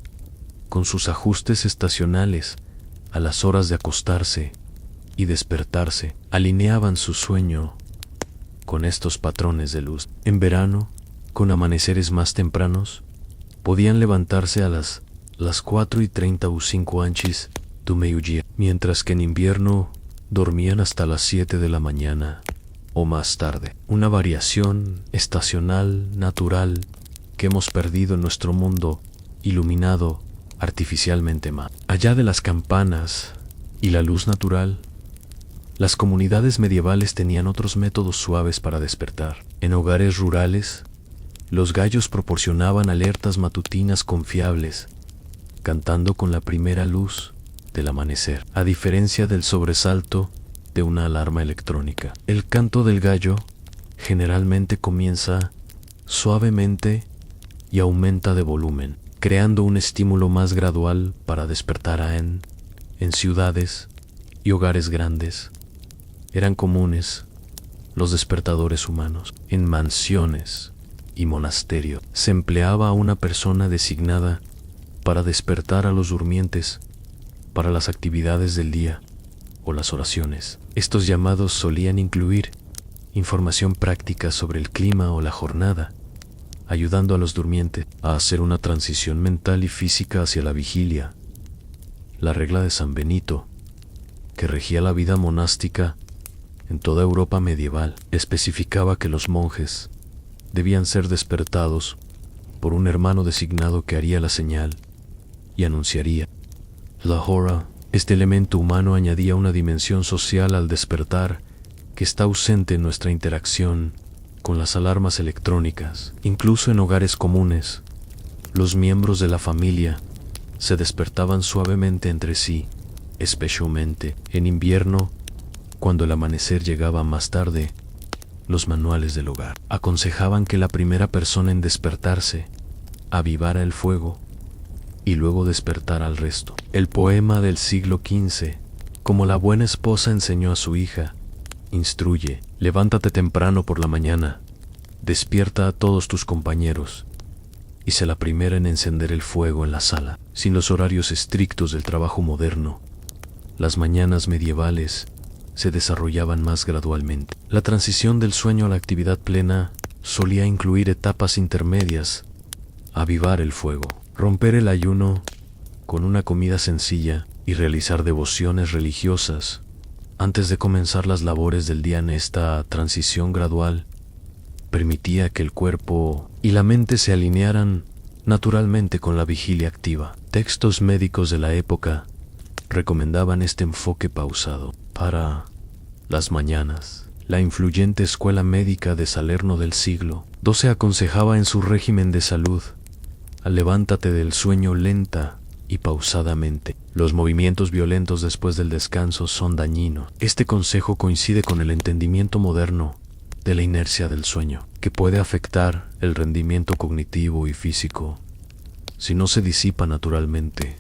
con sus ajustes estacionales a las horas de acostarse y despertarse, alineaban su sueño con estos patrones de luz. En verano, con amaneceres más tempranos, podían levantarse a las 4:30 o 5 antes do meio-dia, mientras que en invierno dormían hasta las 7 de la mañana o más tarde. Una variación estacional natural que hemos perdido en nuestro mundo iluminado artificialmente más. Allá de las campanas y la luz natural, las comunidades medievales tenían otros métodos suaves para despertar. En hogares rurales, los gallos proporcionaban alertas matutinas confiables, cantando con la primera luz del amanecer, a diferencia del sobresalto de una alarma electrónica. El canto del gallo generalmente comienza suavemente y aumenta de volumen, creando un estímulo más gradual para despertar en ciudades y hogares grandes. Eran comunes los despertadores humanos. En mansiones y monasterios se empleaba a una persona designada para despertar a los durmientes para las actividades del día o las oraciones. Estos llamados solían incluir información práctica sobre el clima o la jornada, ayudando a los durmientes a hacer una transición mental y física hacia la vigilia. La regla de San Benito, que regía la vida monástica en toda Europa medieval, especificaba que los monjes debían ser despertados por un hermano designado que haría la señal y anunciaría la hora. Este elemento humano añadía una dimensión social al despertar que está ausente en nuestra interacción con las alarmas electrónicas. Incluso en hogares comunes, los miembros de la familia se despertaban suavemente entre sí, especialmente en invierno, cuando el amanecer llegaba más tarde. Los manuales del hogar aconsejaban que la primera persona en despertarse avivara el fuego y luego despertara al resto. El poema del siglo XV, como la buena esposa enseñó a su hija, instruye: levántate temprano por la mañana, despierta a todos tus compañeros y sé la primera en encender el fuego en la sala. Sin los horarios estrictos del trabajo moderno, las mañanas medievales se desarrollaban más gradualmente. La transición del sueño a la actividad plena solía incluir etapas intermedias: avivar el fuego, romper el ayuno con una comida sencilla y realizar devociones religiosas antes de comenzar las labores del día. En esta transición gradual permitía que el cuerpo y la mente se alinearan naturalmente con la vigilia activa. Textos médicos de la época recomendaban este enfoque pausado para las mañanas. La influyente escuela médica de Salerno del siglo XII aconsejaba en su régimen de salud: levántate del sueño lenta y pausadamente. Los movimientos violentos después del descanso son dañinos. Este consejo coincide con el entendimiento moderno de la inercia del sueño, que puede afectar el rendimiento cognitivo y físico si no se disipa naturalmente.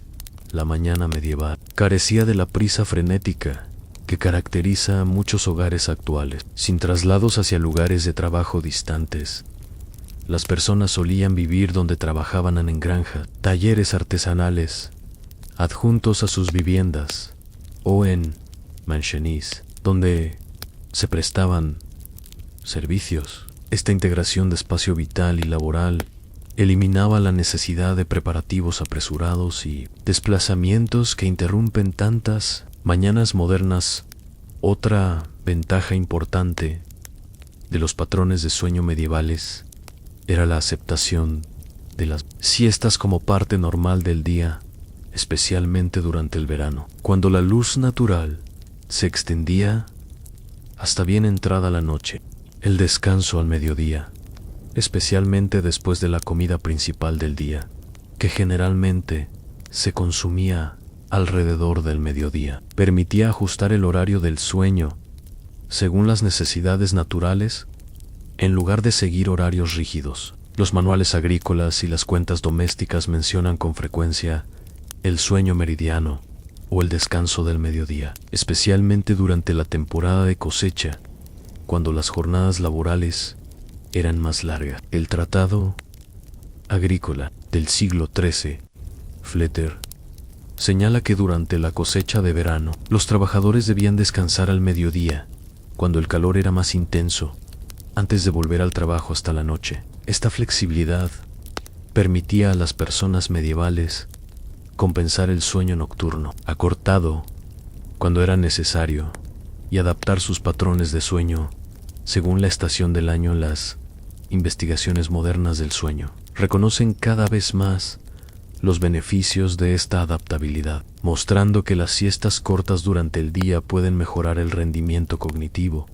La mañana medieval carecía de la prisa frenética que caracteriza a muchos hogares actuales. Sin traslados hacia lugares de trabajo distantes, las personas solían vivir donde trabajaban en granjas, talleres artesanales, adjuntos a sus viviendas, o en mansiones, donde se prestaban servicios. Esta integración de espacio vital y laboral eliminaba la necesidad de preparativos apresurados y desplazamientos que interrumpen tantas mañanas modernas. Otra ventaja importante de los patrones de sueño medievales era la aceptación de las siestas como parte normal del día, especialmente durante el verano, cuando la luz natural se extendía hasta bien entrada la noche. El descanso al mediodía, especialmente después de la comida principal del día, que generalmente se consumía alrededor del mediodía, permitía ajustar el horario del sueño según las necesidades naturales, en lugar de seguir horarios rígidos. Los manuales agrícolas y las cuentas domésticas mencionan con frecuencia el sueño meridiano o el descanso del mediodía, especialmente durante la temporada de cosecha, cuando las jornadas laborales eran más largas. El Tratado Agrícola del siglo XIII, Fletter, señala que durante la cosecha de verano, los trabajadores debían descansar al mediodía, cuando el calor era más intenso, antes de volver al trabajo hasta la noche. Esta flexibilidad permitía a las personas medievales compensar el sueño nocturno acortado cuando era necesario y adaptar sus patrones de sueño según la estación del año. Las investigaciones modernas del sueño reconocen cada vez más los beneficios de esta adaptabilidad, mostrando que las siestas cortas durante el día pueden mejorar el rendimiento cognitivo,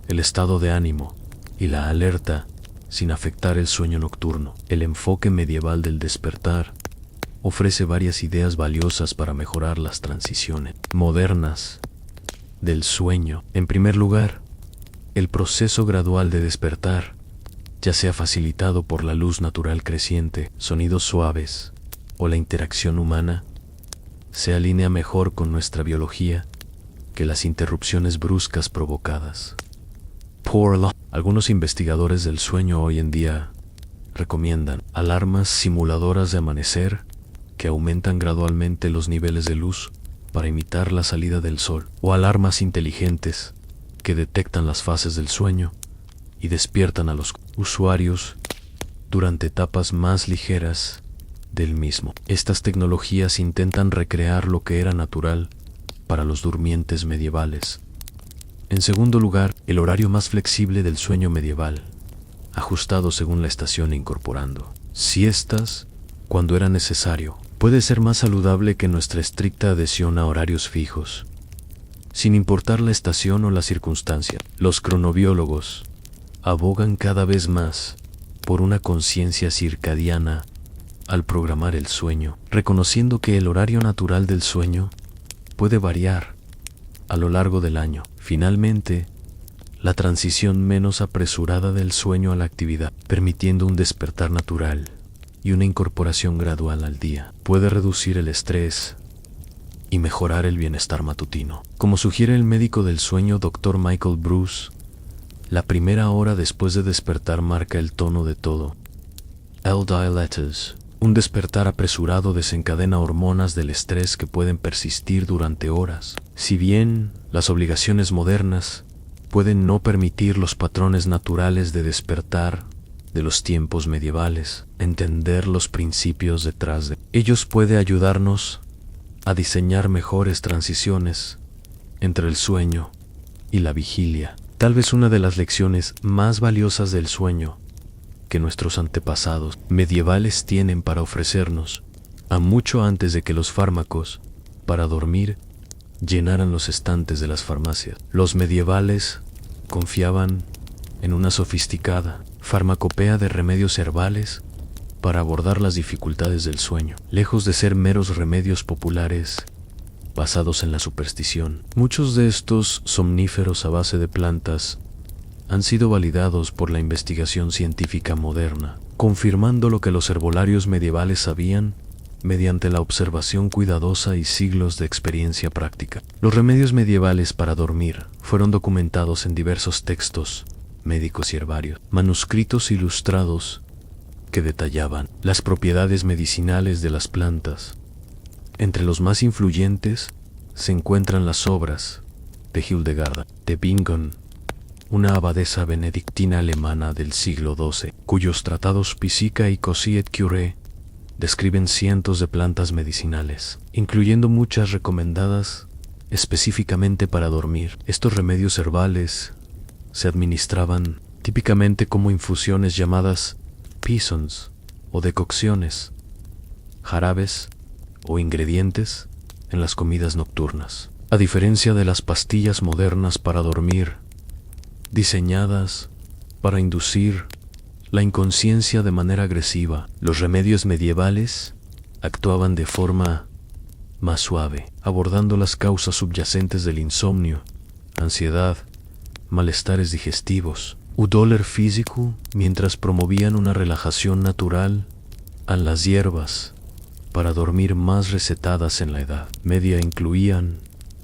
el estado de ánimo y la alerta sin afectar el sueño nocturno. El enfoque medieval del despertar ofrece varias ideas valiosas para mejorar las transiciones modernas del sueño. En primer lugar, el proceso gradual de despertar, ya sea facilitado por la luz natural creciente, sonidos suaves o la interacción humana, se alinea mejor con nuestra biología que las interrupciones bruscas provocadas por la... Algunos investigadores del sueño hoy en día recomiendan alarmas simuladoras de amanecer que aumentan gradualmente los niveles de luz para imitar la salida del sol, o alarmas inteligentes que detectan las fases del sueño y despiertan a los usuarios durante etapas más ligeras del mismo. Estas tecnologías intentan recrear lo que era natural para los durmientes medievales. En segundo lugar, el horario más flexible del sueño medieval, ajustado según la estación e incorporando siestas cuando era necesario, puede ser más saludable que nuestra estricta adhesión a horarios fijos, sin importar la estación o la circunstancia. Los cronobiólogos abogan cada vez más por una conciencia circadiana al programar el sueño, reconociendo que el horario natural del sueño puede variar a lo largo del año. Finalmente, la transición menos apresurada del sueño a la actividad, permitiendo un despertar natural y una incorporación gradual al día, puede reducir el estrés y mejorar el bienestar matutino. Como sugiere el médico del sueño Dr. Michael Bruce, la primera hora después de despertar marca el tono de todo. L-dilators. Un despertar apresurado desencadena hormonas del estrés que pueden persistir durante horas. Si bien las obligaciones modernas pueden no permitir los patrones naturales de despertar de los tiempos medievales, entender los principios detrás de ellos puede ayudarnos a diseñar mejores transiciones entre el sueño y la vigilia. Tal vez una de las lecciones más valiosas del sueño que nuestros antepasados medievales tienen para ofrecernos, a mucho antes de que los fármacos para dormir llenaran los estantes de las farmacias. Los medievales confiaban en una sofisticada farmacopea de remedios herbales para abordar las dificultades del sueño, lejos de ser meros remedios populares basados en la superstición. Muchos de estos somníferos a base de plantas han sido validados por la investigación científica moderna, confirmando lo que los herbolarios medievales sabían mediante la observación cuidadosa y siglos de experiencia práctica. Los remedios medievales para dormir fueron documentados en diversos textos médicos y herbarios, manuscritos ilustrados que detallaban las propiedades medicinales de las plantas. Entre los más influyentes se encuentran las obras de Hildegarda de Bingen, una abadesa benedictina alemana del siglo XII, cuyos tratados Physica y Causerie et Cure describen cientos de plantas medicinales, incluyendo muchas recomendadas específicamente para dormir. Estos remedios herbales se administraban típicamente como infusiones llamadas pisons o decocciones, jarabes o ingredientes en las comidas nocturnas. A diferencia de las pastillas modernas para dormir, diseñadas para inducir la inconsciencia de manera agresiva, los remedios medievales actuaban de forma más suave, abordando las causas subyacentes del insomnio, ansiedad, malestares digestivos u dolor físico, mientras promovían una relajación natural a las hierbas para dormir más recetadas en la Edad Media incluían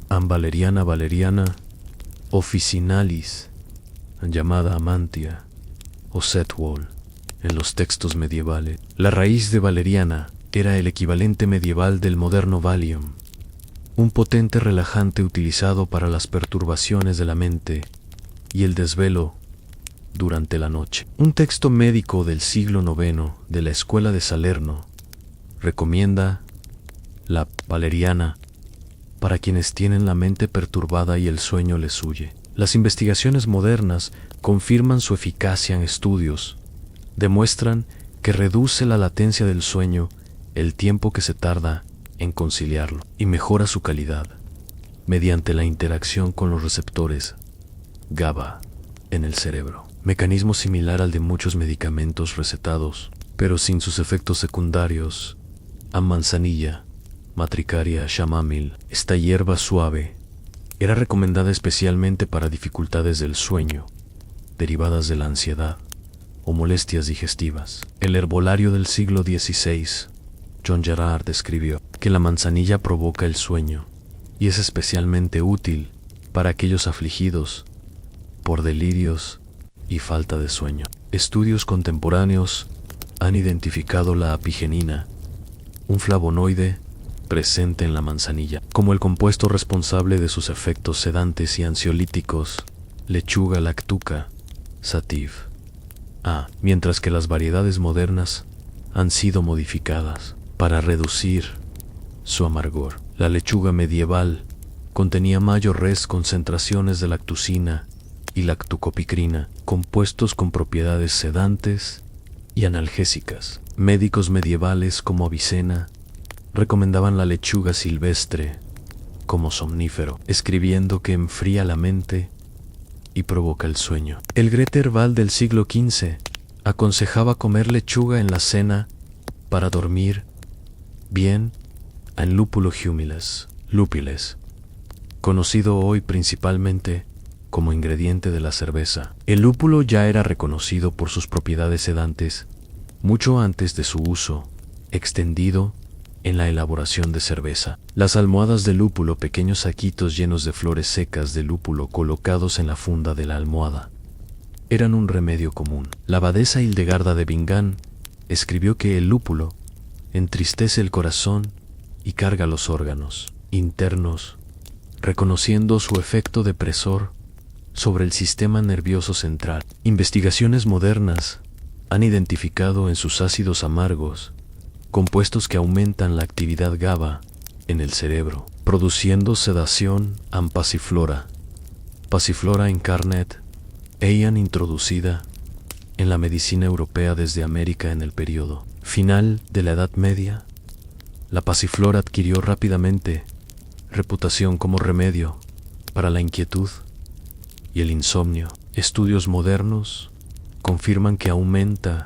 Valeriana officinalis, llamada Amantia o Setwall en los textos medievales. La raíz de valeriana era el equivalente medieval del moderno Valium, un potente relajante utilizado para las perturbaciones de la mente y el desvelo durante la noche. Un texto médico del siglo IX de la Escuela de Salerno recomienda la valeriana para quienes tienen la mente perturbada y el sueño les huye. Las investigaciones modernas confirman su eficacia en estudios, demuestran que reduce la latencia del sueño, el tiempo que se tarda en conciliarlo, y mejora su calidad mediante la interacción con los receptores GABA en el cerebro, mecanismo similar al de muchos medicamentos recetados, pero sin sus efectos secundarios. Manzanilla, Matricaria chamomile, esta hierba suave, era recomendada especialmente para dificultades del sueño, derivadas de la ansiedad o molestias digestivas. El herbolario del siglo XVI, John Gerard, escribió que la manzanilla provoca el sueño y es especialmente útil para aquellos afligidos por delirios y falta de sueño. Estudios contemporáneos han identificado la apigenina, un flavonoide presente en la manzanilla, como el compuesto responsable de sus efectos sedantes y ansiolíticos. Lechuga lactuca, sativ. Mientras que las variedades modernas han sido modificadas para reducir su amargor. La lechuga medieval contenía mayores concentraciones de lactucina y lactocopicrina, compuestos con propiedades sedantes y analgésicas. Médicos medievales como Avicena recomendaban la lechuga silvestre como somnífero, escribiendo que enfría la mente y provoca el sueño. El Grete herbal del siglo XV aconsejaba comer lechuga en la cena para dormir bien en lúpulo humilis, lupiles, conocido hoy principalmente como ingrediente de la cerveza. El lúpulo ya era reconocido por sus propiedades sedantes mucho antes de su uso extendido en la elaboración de cerveza. Las almohadas de lúpulo, pequeños saquitos llenos de flores secas de lúpulo colocados en la funda de la almohada, eran un remedio común. La abadesa Hildegarda de Bingen escribió que el lúpulo entristece el corazón y carga los órganos internos, reconociendo su efecto depresor sobre el sistema nervioso central. Investigaciones modernas han identificado en sus ácidos amargos compuestos que aumentan la actividad GABA en el cerebro, produciendo sedación en Passiflora incarnate, introducida en la medicina europea desde América en el periodo final de la Edad Media. La Passiflora adquirió rápidamente reputación como remedio para la inquietud y el insomnio. Estudios modernos confirman que aumenta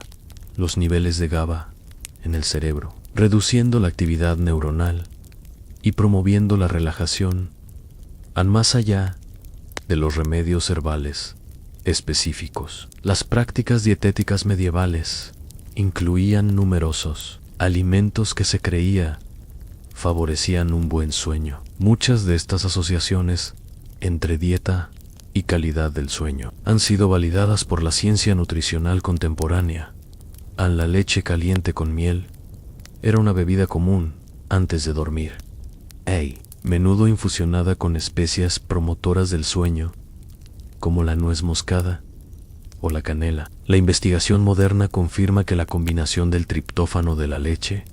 los niveles de GABA en el cerebro, reduciendo la actividad neuronal y promoviendo la relajación, más allá de los remedios herbales específicos. Las prácticas dietéticas medievales incluían numerosos alimentos que se creía favorecían un buen sueño. Muchas de estas asociaciones entre dieta y calidad del sueño han sido validadas por la ciencia nutricional contemporánea. La leche caliente con miel era una bebida común antes de dormir. Menudo infusionada con especias promotoras del sueño, como la nuez moscada o la canela. La investigación moderna confirma que la combinación del triptófano de la leche,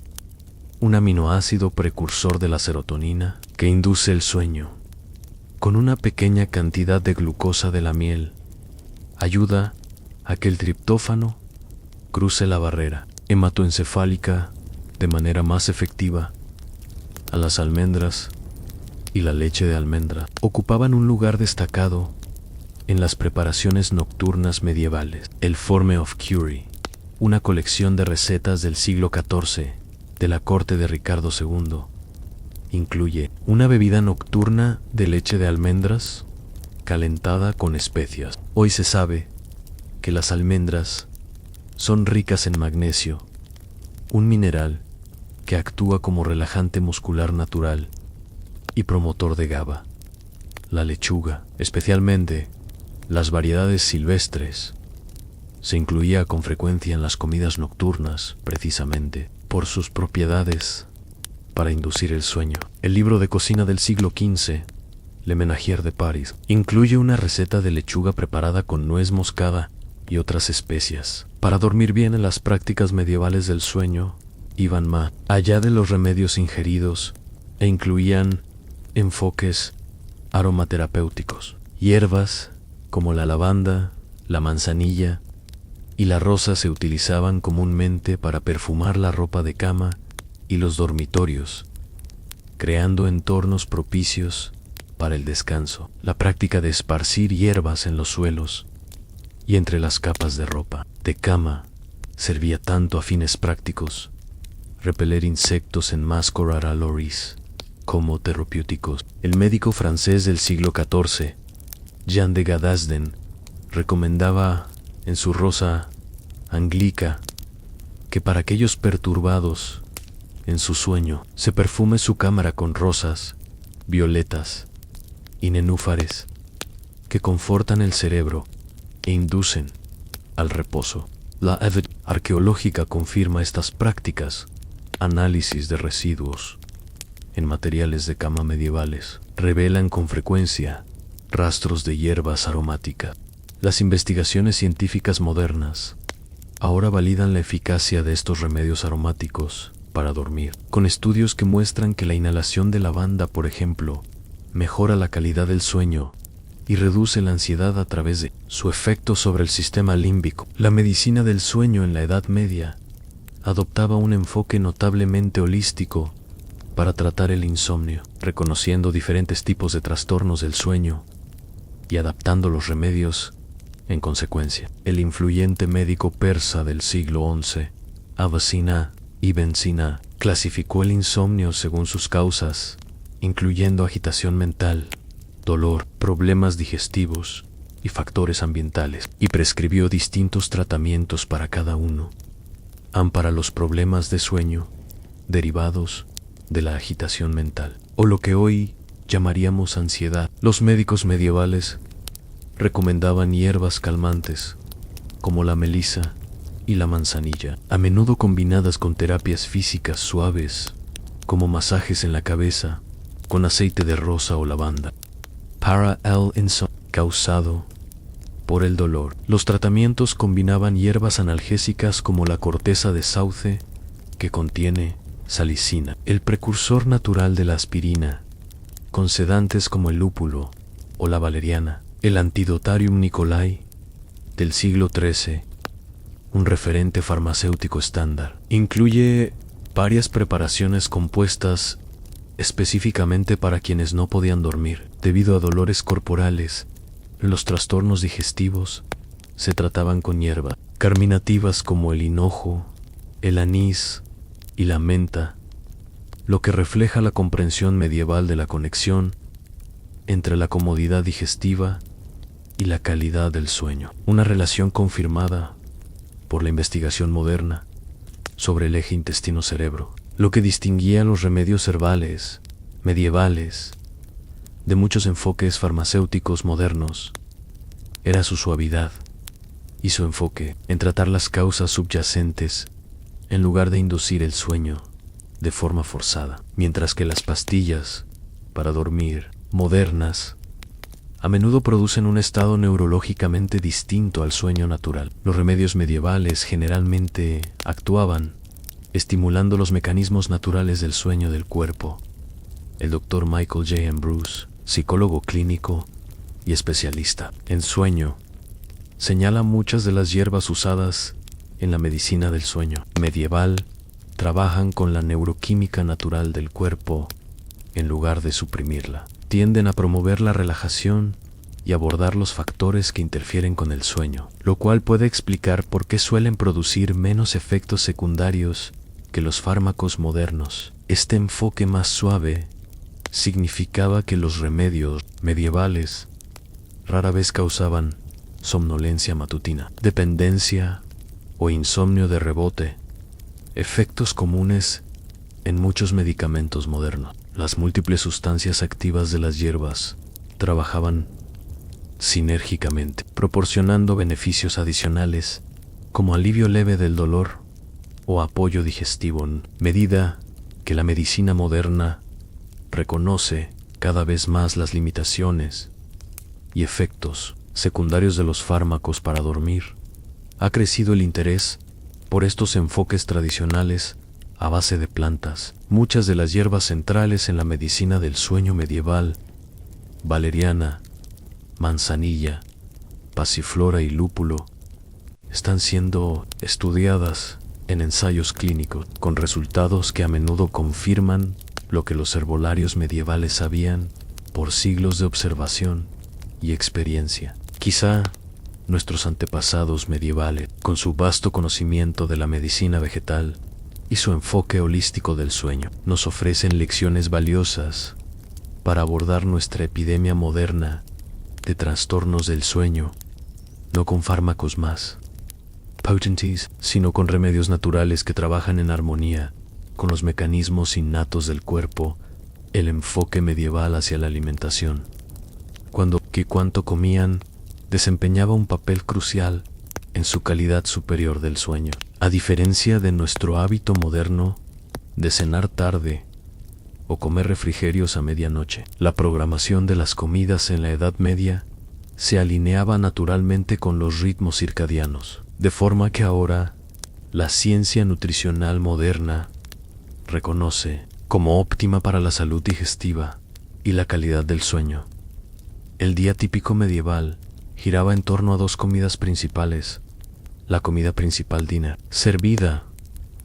un aminoácido precursor de la serotonina que induce el sueño, con una pequeña cantidad de glucosa de la miel, ayuda a que el triptófano cruce la barrera hematoencefálica de manera más efectiva. A las almendras y la leche de almendra ocupaban un lugar destacado en las preparaciones nocturnas medievales. El Forme of Cury, una colección de recetas del siglo XIV de la corte de Ricardo II, incluye una bebida nocturna de leche de almendras calentada con especias. Hoy se sabe que las almendras son ricas en magnesio, un mineral que actúa como relajante muscular natural y promotor de GABA. La lechuga, especialmente las variedades silvestres, se incluía con frecuencia en las comidas nocturnas, precisamente por sus propiedades para inducir el sueño. El libro de cocina del siglo XV, Le Ménagier de Paris, incluye una receta de lechuga preparada con nuez moscada y otras especias. Para dormir bien, en las prácticas medievales del sueño iban más allá de los remedios ingeridos e incluían enfoques aromaterapéuticos. Hierbas como la lavanda, la manzanilla y la rosa se utilizaban comúnmente para perfumar la ropa de cama y los dormitorios, creando entornos propicios para el descanso. La práctica de esparcir hierbas en los suelos y entre las capas de ropa de cama servía tanto a fines prácticos, repeler insectos en Mascorara loris, como terapéuticos. El médico francés del siglo XIV, Jean de Gadasden, recomendaba en su Rosa Anglica que para aquellos perturbados en su sueño se perfume su cámara con rosas, violetas y nenúfares que confortan el cerebro e inducen al reposo. La evidencia arqueológica confirma estas prácticas. Análisis de residuos en materiales de cama medievales revelan con frecuencia rastros de hierbas aromáticas Las investigaciones científicas modernas ahora validan la eficacia de estos remedios aromáticos para dormir, con estudios que muestran que la inhalación de lavanda, por ejemplo, mejora la calidad del sueño y reduce la ansiedad a través de su efecto sobre el sistema límbico. La medicina del sueño en la Edad Media adoptaba un enfoque notablemente holístico para tratar el insomnio, reconociendo diferentes tipos de trastornos del sueño y adaptando los remedios en consecuencia. El influyente médico persa del siglo XI, Avicenna Ibn Sina, clasificó el insomnio según sus causas, incluyendo agitación mental, dolor, problemas digestivos y factores ambientales, y prescribió distintos tratamientos para cada uno. Para los problemas de sueño derivados de la agitación mental, o lo que hoy llamaríamos ansiedad. Los médicos medievales recomendaban hierbas calmantes como la melisa y la manzanilla, a menudo combinadas con terapias físicas suaves como masajes en la cabeza con aceite de rosa o lavanda. Para el insomnio causado por el dolor, los tratamientos combinaban hierbas analgésicas como la corteza de sauce, que contiene salicina, el precursor natural de la aspirina, con sedantes como el lúpulo o la valeriana. El Antidotarium Nicolai del siglo XIII, un referente farmacéutico estándar, incluye varias preparaciones compuestas específicamente para quienes no podían dormir debido a dolores corporales. Los trastornos digestivos se trataban con hierbas carminativas como el hinojo, el anís y la menta, lo que refleja la comprensión medieval de la conexión entre la comodidad digestiva y la calidad del sueño, una relación confirmada por la investigación moderna sobre el eje intestino-cerebro. Lo que distinguía a los remedios herbales medievales de muchos enfoques farmacéuticos modernos era su suavidad y su enfoque en tratar las causas subyacentes en lugar de inducir el sueño de forma forzada, mientras que las pastillas para dormir modernas a menudo producen un estado neurológicamente distinto al sueño natural. Los remedios medievales generalmente actuaban estimulando los mecanismos naturales del sueño del cuerpo. El Dr. Michael J. Bruce, psicólogo clínico y especialista en sueño, señala muchas de las hierbas usadas en la medicina del sueño medieval trabajan con la neuroquímica natural del cuerpo en lugar de suprimirla. Tienden a promover la relajación y abordar los factores que interfieren con el sueño, lo cual puede explicar por qué suelen producir menos efectos secundarios que los fármacos modernos. Este enfoque más suave significaba que los remedios medievales rara vez causaban somnolencia matutina, dependencia o insomnio de rebote, efectos comunes en muchos medicamentos modernos. Las múltiples sustancias activas de las hierbas trabajaban sinérgicamente, proporcionando beneficios adicionales como alivio leve del dolor o apoyo digestivo, medida que la medicina moderna reconoce cada vez más las limitaciones y efectos secundarios de los fármacos para dormir. Ha crecido el interés por estos enfoques tradicionales a base de plantas. Muchas de las hierbas centrales en la medicina del sueño medieval, valeriana, manzanilla, pasiflora y lúpulo, están siendo estudiadas en ensayos clínicos, con resultados que a menudo confirman lo que los herbolarios medievales sabían por siglos de observación y experiencia. Quizá nuestros antepasados medievales, con su vasto conocimiento de la medicina vegetal y su enfoque holístico del sueño, nos ofrecen lecciones valiosas para abordar nuestra epidemia moderna de trastornos del sueño, no con fármacos más potentes, sino con remedios naturales que trabajan en armonía con los mecanismos innatos del cuerpo. El enfoque medieval hacia la alimentación, cuánto comían, desempeñaba un papel crucial en su calidad superior del sueño. A diferencia de nuestro hábito moderno de cenar tarde o comer refrigerios a medianoche, la programación de las comidas en la Edad Media se alineaba naturalmente con los ritmos circadianos, de forma que ahora la ciencia nutricional moderna reconoce como óptima para la salud digestiva y la calidad del sueño. El día típico medieval giraba en torno a dos comidas principales. La comida principal dinner, servida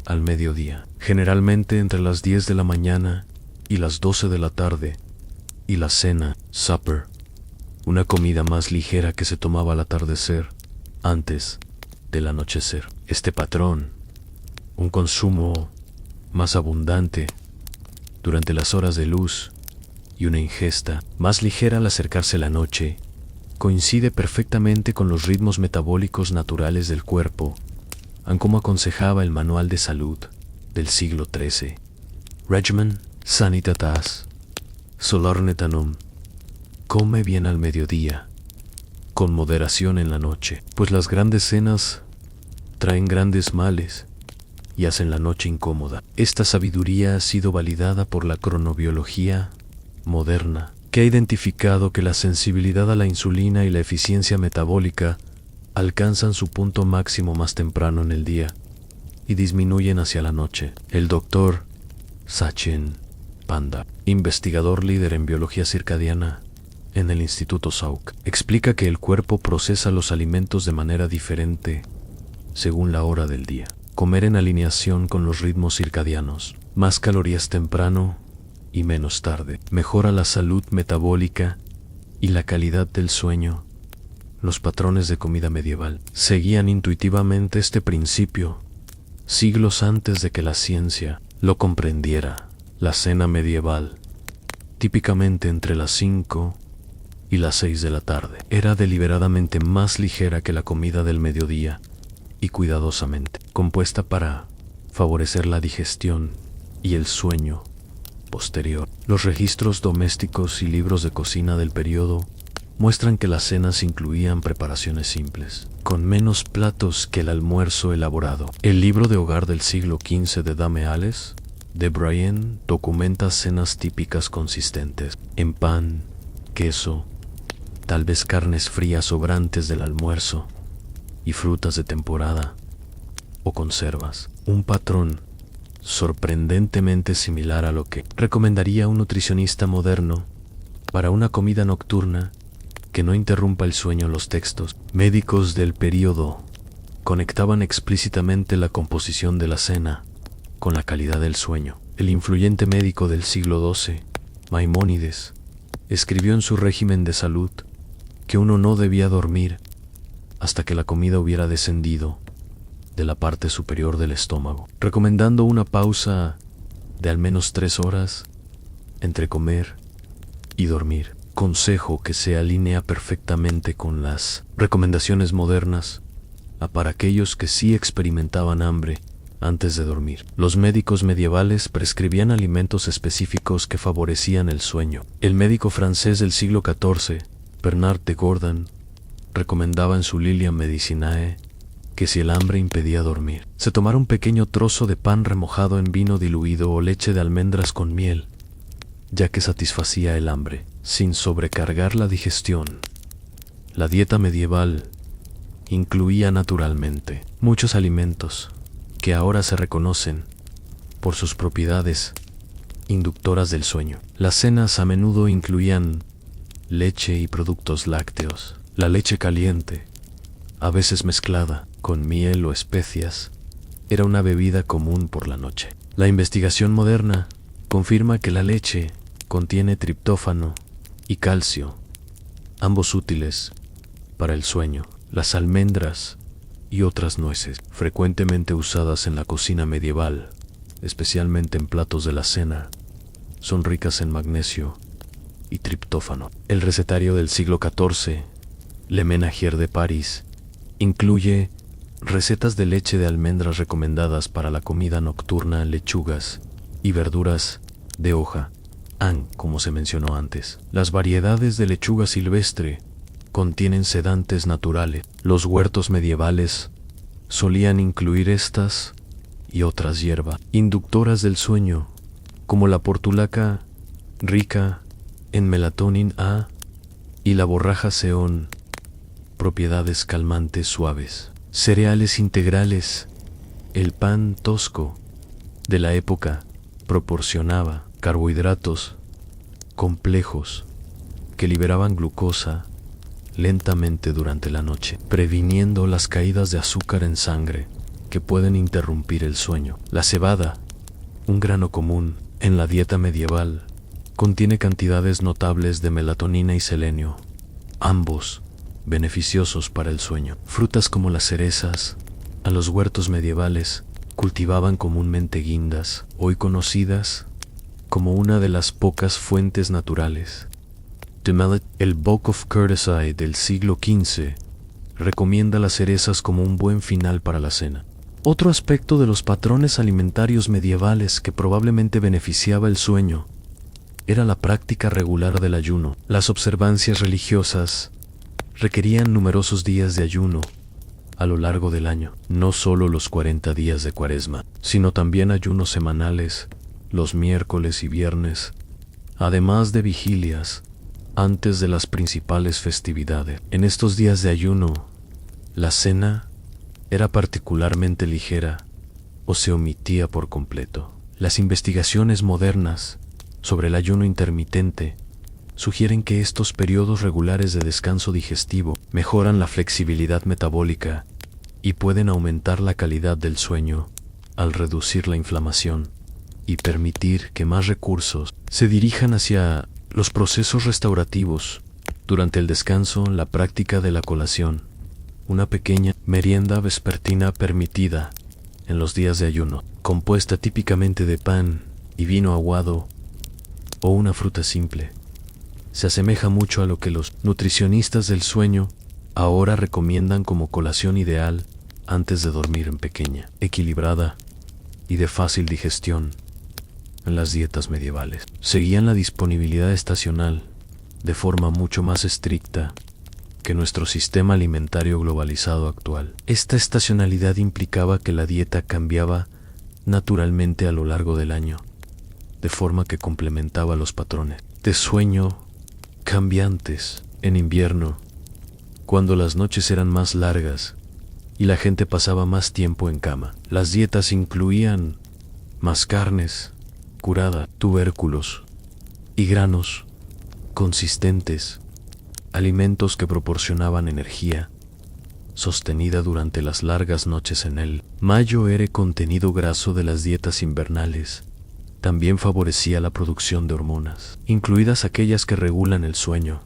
al mediodía, generalmente entre las 10 de la mañana y las 12 de la tarde, y la cena, supper, una comida más ligera que se tomaba al atardecer, antes del anochecer. Este patrón, un consumo más abundante durante las horas de luz y una ingesta más ligera al acercarse la noche, coincide perfectamente con los ritmos metabólicos naturales del cuerpo, como aconsejaba el Manual de Salud del siglo XIII. Regimen Sanitatis Solarnetanum. Come bien al mediodía, con moderación en la noche, pues las grandes cenas traen grandes males y hacen la noche incómoda. Esta sabiduría ha sido validada por la cronobiología moderna, que ha identificado que la sensibilidad a la insulina y la eficiencia metabólica alcanzan su punto máximo más temprano en el día y disminuyen hacia la noche. El doctor Sachin Panda, investigador líder en biología circadiana en el Instituto Salk, explica que el cuerpo procesa los alimentos de manera diferente según la hora del día. Comer en alineación con los ritmos circadianos, más calorías temprano y menos tarde, mejora la salud metabólica y la calidad del sueño. Los patrones de comida medieval seguían intuitivamente este principio siglos antes de que la ciencia lo comprendiera. La cena medieval, típicamente entre las 5 y las 6 de la tarde, era deliberadamente más ligera que la comida del mediodía y cuidadosamente compuesta para favorecer la digestión y el sueño posterior. Los registros domésticos y libros de cocina del periodo muestran que las cenas incluían preparaciones simples, con menos platos que el almuerzo elaborado. El libro de hogar del siglo XV de Dame Ales, de Brian, documenta cenas típicas consistentes en pan, queso, tal vez carnes frías sobrantes del almuerzo y frutas de temporada o conservas. Un patrón sorprendentemente similar a lo que recomendaría un nutricionista moderno para una comida nocturna que no interrumpa el sueño. Los textos médicos del período conectaban explícitamente la composición de la cena con la calidad del sueño. El influyente médico del siglo XII, Maimónides, escribió en su régimen de salud que uno no debía dormir hasta que la comida hubiera descendido de la parte superior del estómago, recomendando una pausa de al menos 3 horas entre comer y dormir. Consejo que se alinea perfectamente con las recomendaciones modernas para aquellos que sí experimentaban hambre antes de dormir. Los médicos medievales prescribían alimentos específicos que favorecían el sueño. El médico francés del siglo XIV, Bernard de Gordon, recomendaba en su Lilia Medicinae que si el hambre impedía dormir, se tomara un pequeño trozo de pan remojado en vino diluido o leche de almendras con miel, ya que satisfacía el hambre, sin sobrecargar la digestión. La dieta medieval incluía naturalmente muchos alimentos que ahora se reconocen por sus propiedades inductoras del sueño. Las cenas a menudo incluían leche y productos lácteos. La leche caliente, a veces mezclada con miel o especias, era una bebida común por la noche. La investigación moderna confirma que la leche contiene triptófano y calcio, ambos útiles para el sueño. Las almendras y otras nueces, frecuentemente usadas en la cocina medieval, especialmente en platos de la cena, son ricas en magnesio y triptófano. El recetario del siglo XIV, Le Ménagier de París, incluye recetas de leche de almendras recomendadas para la comida nocturna, lechugas y verduras de hoja, como se mencionó antes. Las variedades de lechuga silvestre contienen sedantes naturales. Los huertos medievales solían incluir estas y otras hierbas inductoras del sueño, como la portulaca rica en melatonina A y la borraja seón, propiedades calmantes suaves. Cereales integrales. El pan tosco de la época proporcionaba carbohidratos complejos que liberaban glucosa lentamente durante la noche, previniendo las caídas de azúcar en sangre que pueden interrumpir el sueño. La cebada, un grano común en la dieta medieval, contiene cantidades notables de melatonina y selenio, ambos beneficiosos para el sueño. Frutas como las cerezas, a los huertos medievales cultivaban comúnmente guindas, hoy conocidas como una de las pocas fuentes naturales. El Book of Courtesy del siglo XV recomienda las cerezas como un buen final para la cena. Otro aspecto de los patrones alimentarios medievales que probablemente beneficiaba el sueño era la práctica regular del ayuno. Las observancias religiosas requerían numerosos días de ayuno a lo largo del año, no solo los 40 días de Cuaresma, sino también ayunos semanales, los miércoles y viernes, además de vigilias antes de las principales festividades. En estos días de ayuno, la cena era particularmente ligera o se omitía por completo. Las investigaciones modernas sobre el ayuno intermitente sugieren que estos periodos regulares de descanso digestivo mejoran la flexibilidad metabólica y pueden aumentar la calidad del sueño al reducir la inflamación y permitir que más recursos se dirijan hacia los procesos restaurativos. Durante el descanso, la práctica de la colación, una pequeña merienda vespertina permitida en los días de ayuno, compuesta típicamente de pan y vino aguado o una fruta simple, se asemeja mucho a lo que los nutricionistas del sueño ahora recomiendan como colación ideal antes de dormir, en pequeña, equilibrada y de fácil digestión. En las dietas medievales seguían la disponibilidad estacional de forma mucho más estricta que nuestro sistema alimentario globalizado actual. Esta estacionalidad implicaba que la dieta cambiaba naturalmente a lo largo del año, de forma que complementaba los patrones de sueño cambiantes. En invierno, cuando las noches eran más largas y la gente pasaba más tiempo en cama, las dietas incluían más carnes curada, tubérculos y granos consistentes, alimentos que proporcionaban energía sostenida durante las largas noches. En el mayor contenido graso de las dietas invernales también favorecía la producción de hormonas, incluidas aquellas que regulan el sueño.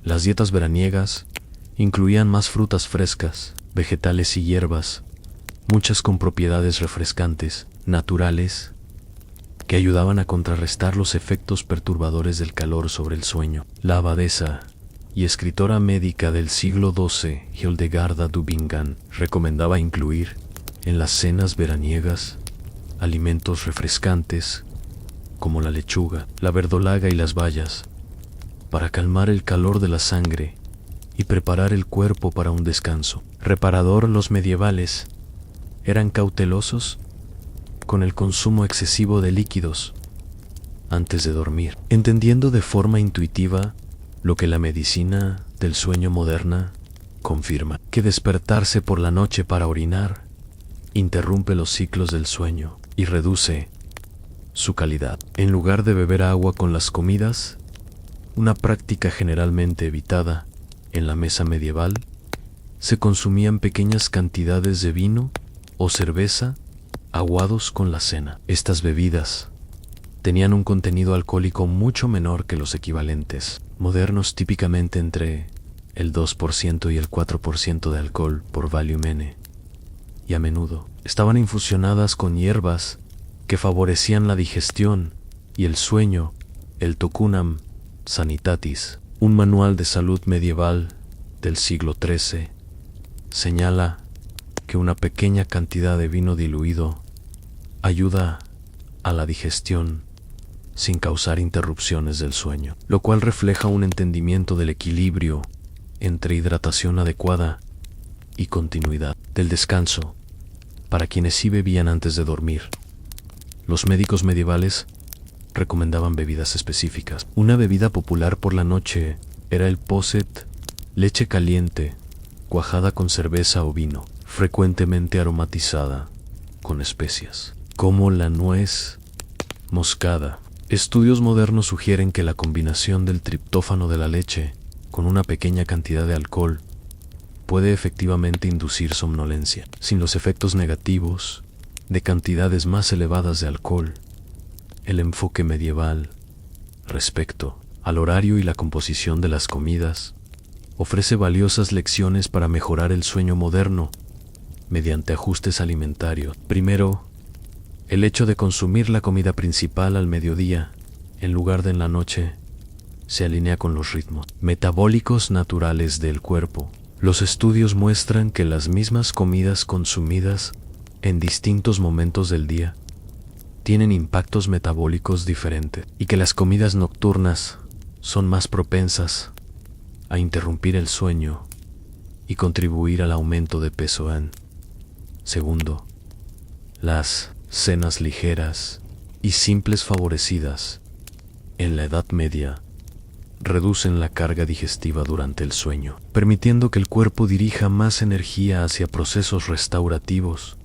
Las dietas veraniegas incluían más frutas frescas, vegetales y hierbas, muchas con propiedades refrescantes, naturales, que ayudaban a contrarrestar los efectos perturbadores del calor sobre el sueño. La abadesa y escritora médica del siglo XII, Hildegarda du Bingen, recomendaba incluir en las cenas veraniegas alimentos refrescantes como la lechuga, la verdolaga y las bayas, para calmar el calor de la sangre y preparar el cuerpo para un descanso reparador. Los medievales eran cautelosos con el consumo excesivo de líquidos antes de dormir, entendiendo de forma intuitiva lo que la medicina del sueño moderna confirma, que despertarse por la noche para orinar interrumpe los ciclos del sueño y reduce su calidad. En lugar de beber agua con las comidas, una práctica generalmente evitada en la mesa medieval, se consumían pequeñas cantidades de vino o cerveza aguados con la cena. Estas bebidas tenían un contenido alcohólico mucho menor que los equivalentes modernos, típicamente entre el 2% y el 4% de alcohol por volumen, y a menudo estaban infusionadas con hierbas que favorecían la digestión y el sueño. El Tocunam Sanitatis, un manual de salud medieval del siglo XIII, señala que una pequeña cantidad de vino diluido ayuda a la digestión sin causar interrupciones del sueño, lo cual refleja un entendimiento del equilibrio entre hidratación adecuada y continuidad del descanso para quienes sí bebían antes de dormir. Los médicos medievales recomendaban bebidas específicas. Una bebida popular por la noche era el posset leche caliente, cuajada con cerveza o vino, frecuentemente aromatizada con especias, como la nuez moscada. Estudios modernos sugieren que la combinación del triptófano de la leche con una pequeña cantidad de alcohol puede efectivamente inducir somnolencia, sin los efectos negativos de cantidades más elevadas de alcohol. El enfoque medieval respecto al horario y la composición de las comidas ofrece valiosas lecciones para mejorar el sueño moderno mediante ajustes alimentarios. Primero, el hecho de consumir la comida principal al mediodía en lugar de en la noche se alinea con los ritmos metabólicos naturales del cuerpo. Los estudios muestran que las mismas comidas consumidas en distintos momentos del día tienen impactos metabólicos diferentes y que las comidas nocturnas son más propensas a interrumpir el sueño y contribuir al aumento de peso. Segundo, las cenas ligeras y simples favorecidas en la Edad Media reducen la carga digestiva durante el sueño, permitiendo que el cuerpo dirija más energía hacia procesos restaurativos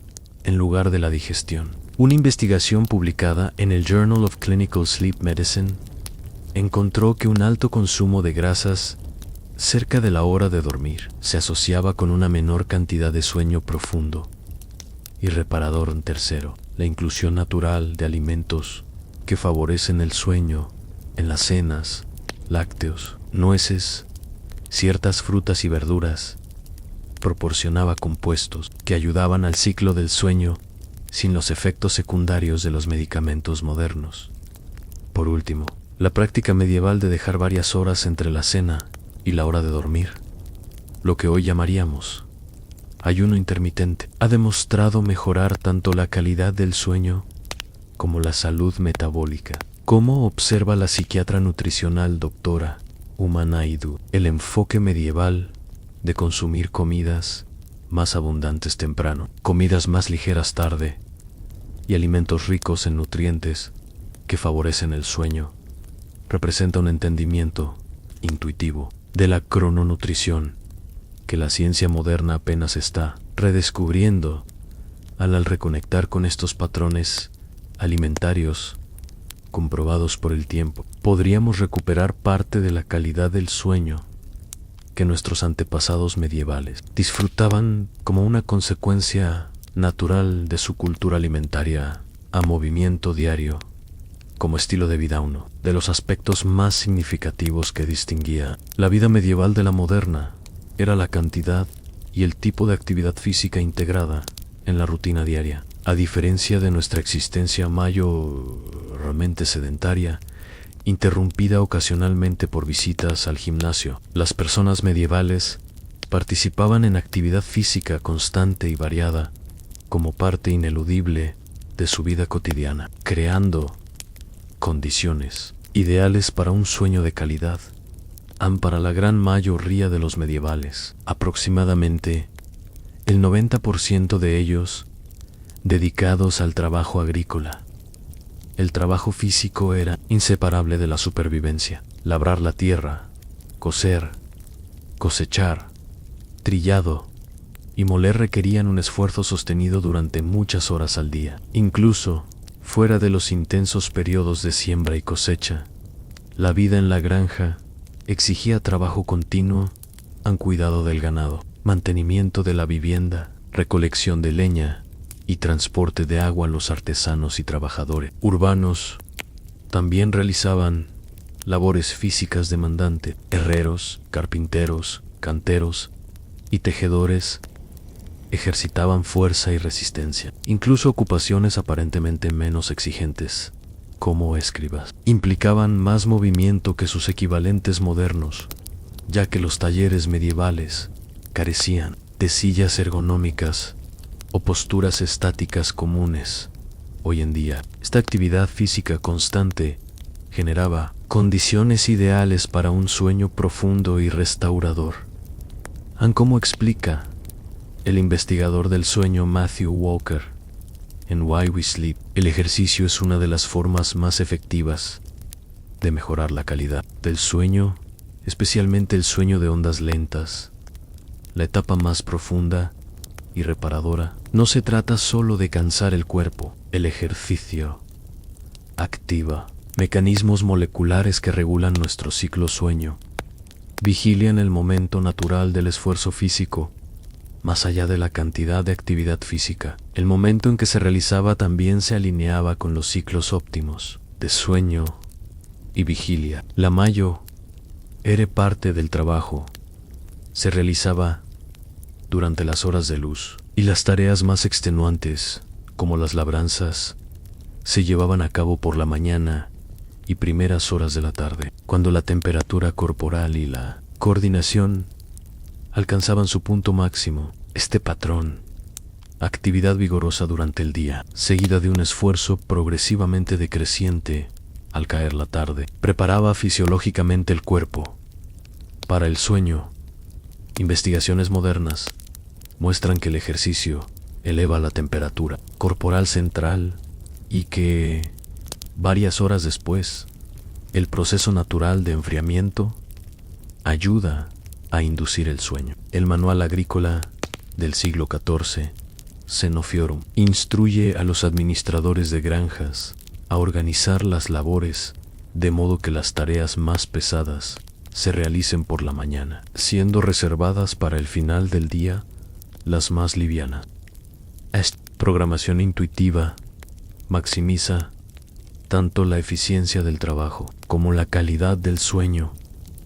en lugar de la digestión. Una investigación publicada en el Journal of Clinical Sleep Medicine encontró que un alto consumo de grasas cerca de la hora de dormir se asociaba con una menor cantidad de sueño profundo y reparador. Tercero, la inclusión natural de alimentos que favorecen el sueño en las cenas, lácteos, nueces, ciertas frutas y verduras, proporcionaba compuestos que ayudaban al ciclo del sueño sin los efectos secundarios de los medicamentos modernos. Por último, la práctica medieval de dejar varias horas entre la cena y la hora de dormir, lo que hoy llamaríamos ayuno intermitente, ha demostrado mejorar tanto la calidad del sueño como la salud metabólica. Como observa la psiquiatra nutricional doctora Uma Naidoo, el enfoque medieval de consumir comidas más abundantes temprano, comidas más ligeras tarde y alimentos ricos en nutrientes que favorecen el sueño, representa un entendimiento intuitivo de la crononutrición que la ciencia moderna apenas está redescubriendo al reconectar con estos patrones alimentarios comprobados por el tiempo. Podríamos recuperar parte de la calidad del sueño que nuestros antepasados medievales disfrutaban como una consecuencia natural de su cultura alimentaria a movimiento diario como estilo de vida. Uno de los aspectos más significativos que distinguía la vida medieval de la moderna era la cantidad y el tipo de actividad física integrada en la rutina diaria. A diferencia de nuestra existencia mayormente sedentaria, interrumpida ocasionalmente por visitas al gimnasio, las personas medievales participaban en actividad física constante y variada como parte ineludible de su vida cotidiana, creando condiciones ideales para un sueño de calidad. Para la gran mayoría de los medievales, aproximadamente el 90% de ellos dedicados al trabajo agrícola. El trabajo físico era inseparable de la supervivencia. Labrar la tierra, coser, cosechar, trillado y moler requerían un esfuerzo sostenido durante muchas horas al día. Incluso fuera de los intensos periodos de siembra y cosecha, la vida en la granja exigía trabajo continuo al cuidado del ganado, mantenimiento de la vivienda, recolección de leña y transporte de agua a los artesanos y trabajadores urbanos. También realizaban labores físicas demandantes. Herreros, carpinteros, canteros y tejedores ejercitaban fuerza y resistencia. Incluso ocupaciones aparentemente menos exigentes, como escribas, implicaban más movimiento que sus equivalentes modernos, ya que los talleres medievales carecían de sillas ergonómicas o posturas estáticas comunes. Hoy en día, esta actividad física constante generaba condiciones ideales para un sueño profundo y restaurador. Como explica el investigador del sueño Matthew Walker en Why We Sleep, el ejercicio es una de las formas más efectivas de mejorar la calidad del sueño especialmente el sueño de ondas lentas, la etapa más profunda y reparadora. No se trata solo de cansar el cuerpo. El ejercicio activa mecanismos moleculares que regulan nuestro ciclo sueño, vigilian el momento natural del esfuerzo físico, más allá de la cantidad de actividad física. El momento en que se realizaba también se alineaba con los ciclos óptimos de sueño y vigilia. La mayo era parte del trabajo. Se realizaba durante las horas de luz, y las tareas más extenuantes, como las labranzas, se llevaban a cabo por la mañana y primeras horas de la tarde, cuando la temperatura corporal y la coordinación alcanzaban su punto máximo. Este patrón, actividad vigorosa durante el día, seguida de un esfuerzo progresivamente decreciente al caer la tarde, preparaba fisiológicamente el cuerpo para el sueño. Investigaciones modernas muestran que el ejercicio eleva la temperatura corporal central y que, varias horas después, el proceso natural de enfriamiento ayuda a inducir el sueño. El manual agrícola del siglo XIV, Xenofiorum, instruye a los administradores de granjas a organizar las labores de modo que las tareas más pesadas se realicen por la mañana, siendo reservadas para el final del día las más livianas. Esta programación intuitiva maximiza tanto la eficiencia del trabajo como la calidad del sueño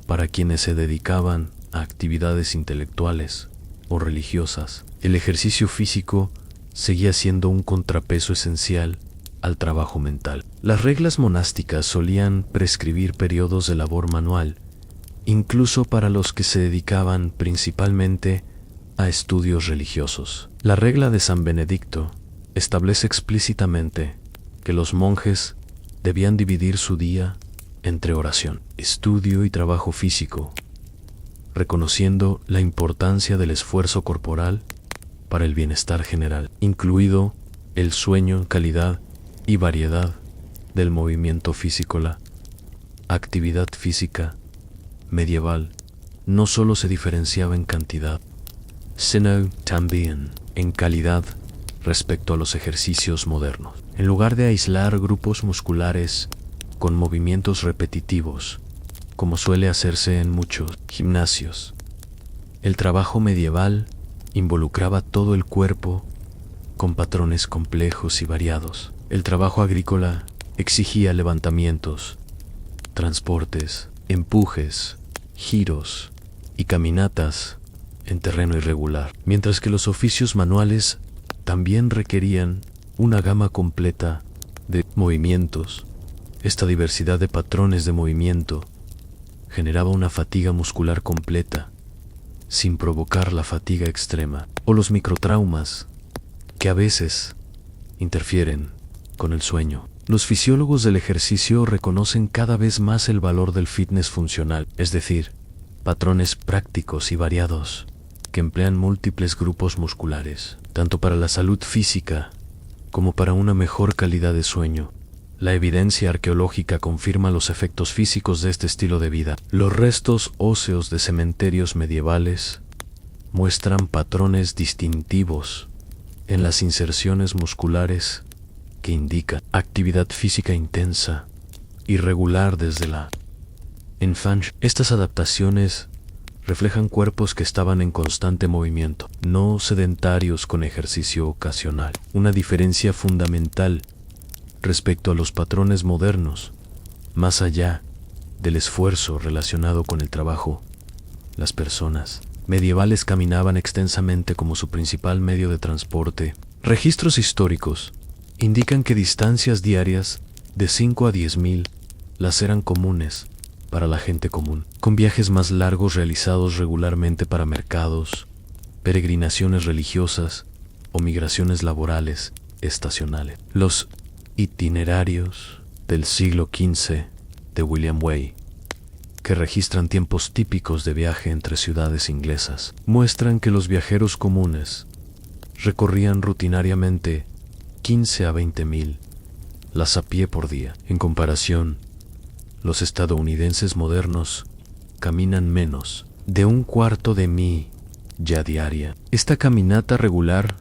para quienes se dedicaban a actividades intelectuales o religiosas. El ejercicio físico seguía siendo un contrapeso esencial al trabajo mental. Las reglas monásticas solían prescribir periodos de labor manual, incluso para los que se dedicaban principalmente a estudios religiosos. La regla de San Benedicto establece explícitamente que los monjes debían dividir su día entre oración, estudio y trabajo físico, reconociendo la importancia del esfuerzo corporal para el bienestar general, incluido el sueño, calidad y variedad del movimiento físico. La actividad física medieval no solo se diferenciaba en cantidad, sino también en calidad respecto a los ejercicios modernos. En lugar de aislar grupos musculares con movimientos repetitivos, como suele hacerse en muchos gimnasios, el trabajo medieval involucraba todo el cuerpo con patrones complejos y variados. El trabajo agrícola exigía levantamientos, transportes, empujes, giros y caminatas en terreno irregular, mientras que los oficios manuales también requerían una gama completa de movimientos. Esta diversidad de patrones de movimiento generaba una fatiga muscular completa, sin provocar la fatiga extrema o los microtraumas que a veces interfieren con el sueño. Los fisiólogos del ejercicio reconocen cada vez más el valor del fitness funcional, es decir, patrones prácticos y variados que emplean múltiples grupos musculares, tanto para la salud física como para una mejor calidad de sueño. La evidencia arqueológica confirma los efectos físicos de este estilo de vida. Los restos óseos de cementerios medievales muestran patrones distintivos en las inserciones musculares que indican actividad física intensa y regular desde la infancia. Estas adaptaciones reflejan cuerpos que estaban en constante movimiento, no sedentarios con ejercicio ocasional. Una diferencia fundamental respecto a los patrones modernos, más allá del esfuerzo relacionado con el trabajo. Las personas medievales caminaban extensamente como su principal medio de transporte. Registros históricos indican que distancias diarias de 5 a 10 mil las eran comunes para la gente común, con viajes más largos realizados regularmente para mercados, peregrinaciones religiosas o migraciones laborales estacionales. Los itinerarios del siglo XV de William Way, que registran tiempos típicos de viaje entre ciudades inglesas, muestran que los viajeros comunes recorrían rutinariamente 15 a 20 mil las a pie por día. En comparación, los estadounidenses modernos caminan menos de un cuarto de milla diaria. Esta caminata regular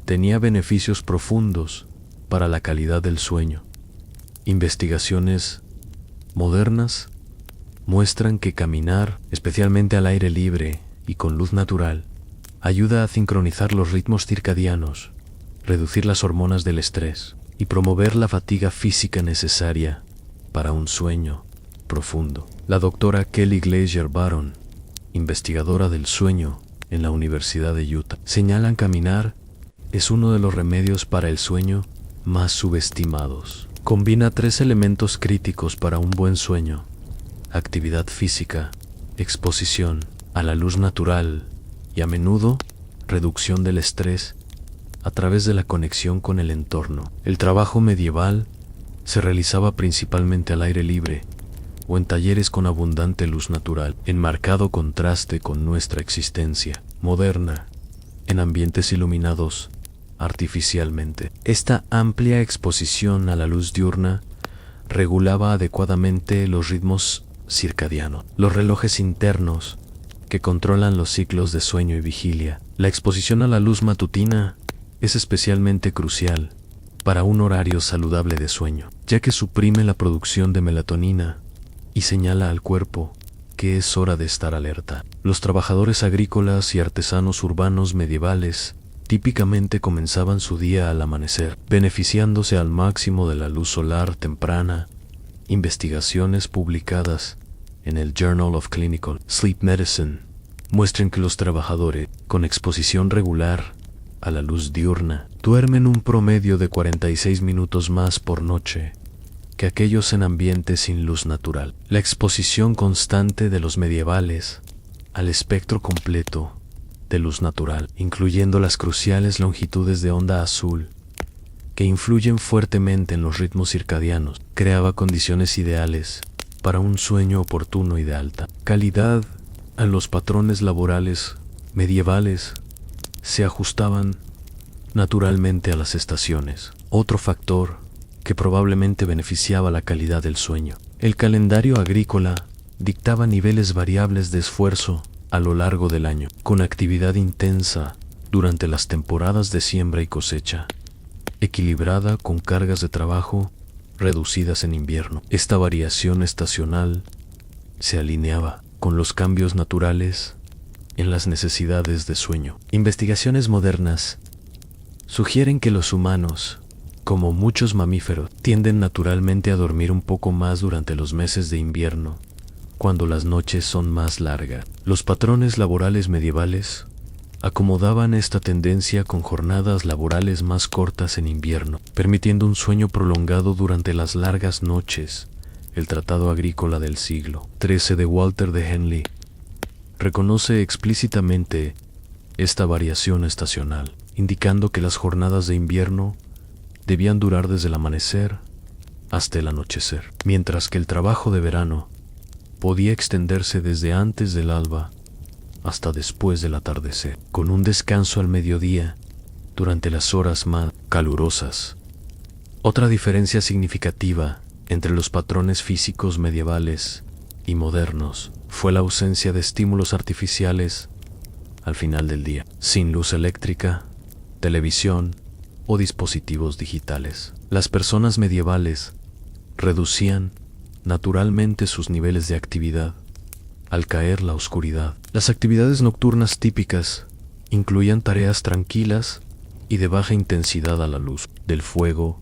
tenía beneficios profundos para la calidad del sueño. Investigaciones modernas muestran que caminar, especialmente al aire libre y con luz natural, ayuda a sincronizar los ritmos circadianos, reducir las hormonas del estrés y promover la fatiga física necesaria para un sueño profundo. La doctora Kelly Glaser Baron, investigadora del sueño en la Universidad de Utah, señala que caminar es uno de los remedios para el sueño más subestimados. Combina 3 elementos críticos para un buen sueño: actividad física, exposición a la luz natural y, a menudo, reducción del estrés a través de la conexión con el entorno. El trabajo medieval se realizaba principalmente al aire libre o en talleres con abundante luz natural, en marcado contraste con nuestra existencia moderna, en ambientes iluminados artificialmente. Esta amplia exposición a la luz diurna regulaba adecuadamente los ritmos circadianos, los relojes internos que controlan los ciclos de sueño y vigilia. La exposición a la luz matutina es especialmente crucial para un horario saludable de sueño, ya que suprime la producción de melatonina y señala al cuerpo que es hora de estar alerta. Los trabajadores agrícolas y artesanos urbanos medievales típicamente comenzaban su día al amanecer, beneficiándose al máximo de la luz solar temprana. Investigaciones publicadas en el Journal of Clinical Sleep Medicine muestran que los trabajadores con exposición regular a la luz diurna duermen un promedio de 46 minutos más por noche que aquellos en ambientes sin luz natural. La exposición constante de los medievales al espectro completo de luz natural, incluyendo las cruciales longitudes de onda azul que influyen fuertemente en los ritmos circadianos, creaba condiciones ideales para un sueño oportuno y de alta calidad. A los patrones laborales medievales se ajustaban naturalmente a las estaciones. Otro factor que probablemente beneficiaba la calidad del sueño. El calendario agrícola dictaba niveles variables de esfuerzo a lo largo del año, con actividad intensa durante las temporadas de siembra y cosecha, equilibrada con cargas de trabajo reducidas en invierno. Esta variación estacional se alineaba con los cambios naturales en las necesidades de sueño. Investigaciones modernas sugieren que los humanos, como muchos mamíferos, tienden naturalmente a dormir un poco más durante los meses de invierno, cuando las noches son más largas. Los patrones laborales medievales acomodaban esta tendencia con jornadas laborales más cortas en invierno, permitiendo un sueño prolongado durante las largas noches. El Tratado Agrícola del siglo XIII de Walter de Henley reconoce explícitamente esta variación estacional, indicando que las jornadas de invierno debían durar desde el amanecer hasta el anochecer, mientras que el trabajo de verano podía extenderse desde antes del alba hasta después del atardecer, con un descanso al mediodía durante las horas más calurosas. Otra diferencia significativa entre los patrones físicos medievales y modernos fue la ausencia de estímulos artificiales al final del día, sin luz eléctrica, televisión o dispositivos digitales. Las personas medievales reducían naturalmente sus niveles de actividad al caer la oscuridad. Las actividades nocturnas típicas incluían tareas tranquilas y de baja intensidad a la luz del fuego,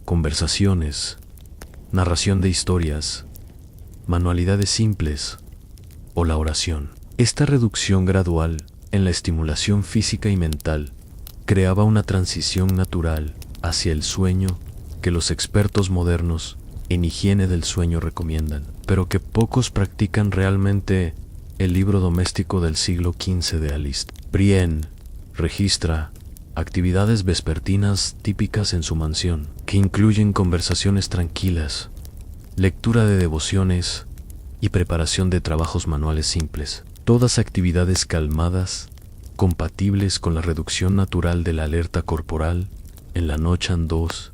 conversaciones, narración de historias, manualidades simples o la oración. Esta reducción gradual en la estimulación física y mental creaba una transición natural hacia el sueño que los expertos modernos en higiene del sueño recomiendan, pero que pocos practican realmente. El libro doméstico del siglo XV de Alice Brienne registra actividades vespertinas típicas en su mansión, que incluyen conversaciones tranquilas, lectura de devociones y preparación de trabajos manuales simples. Todas actividades calmadas, compatibles con la reducción natural de la alerta corporal en la noche. 2.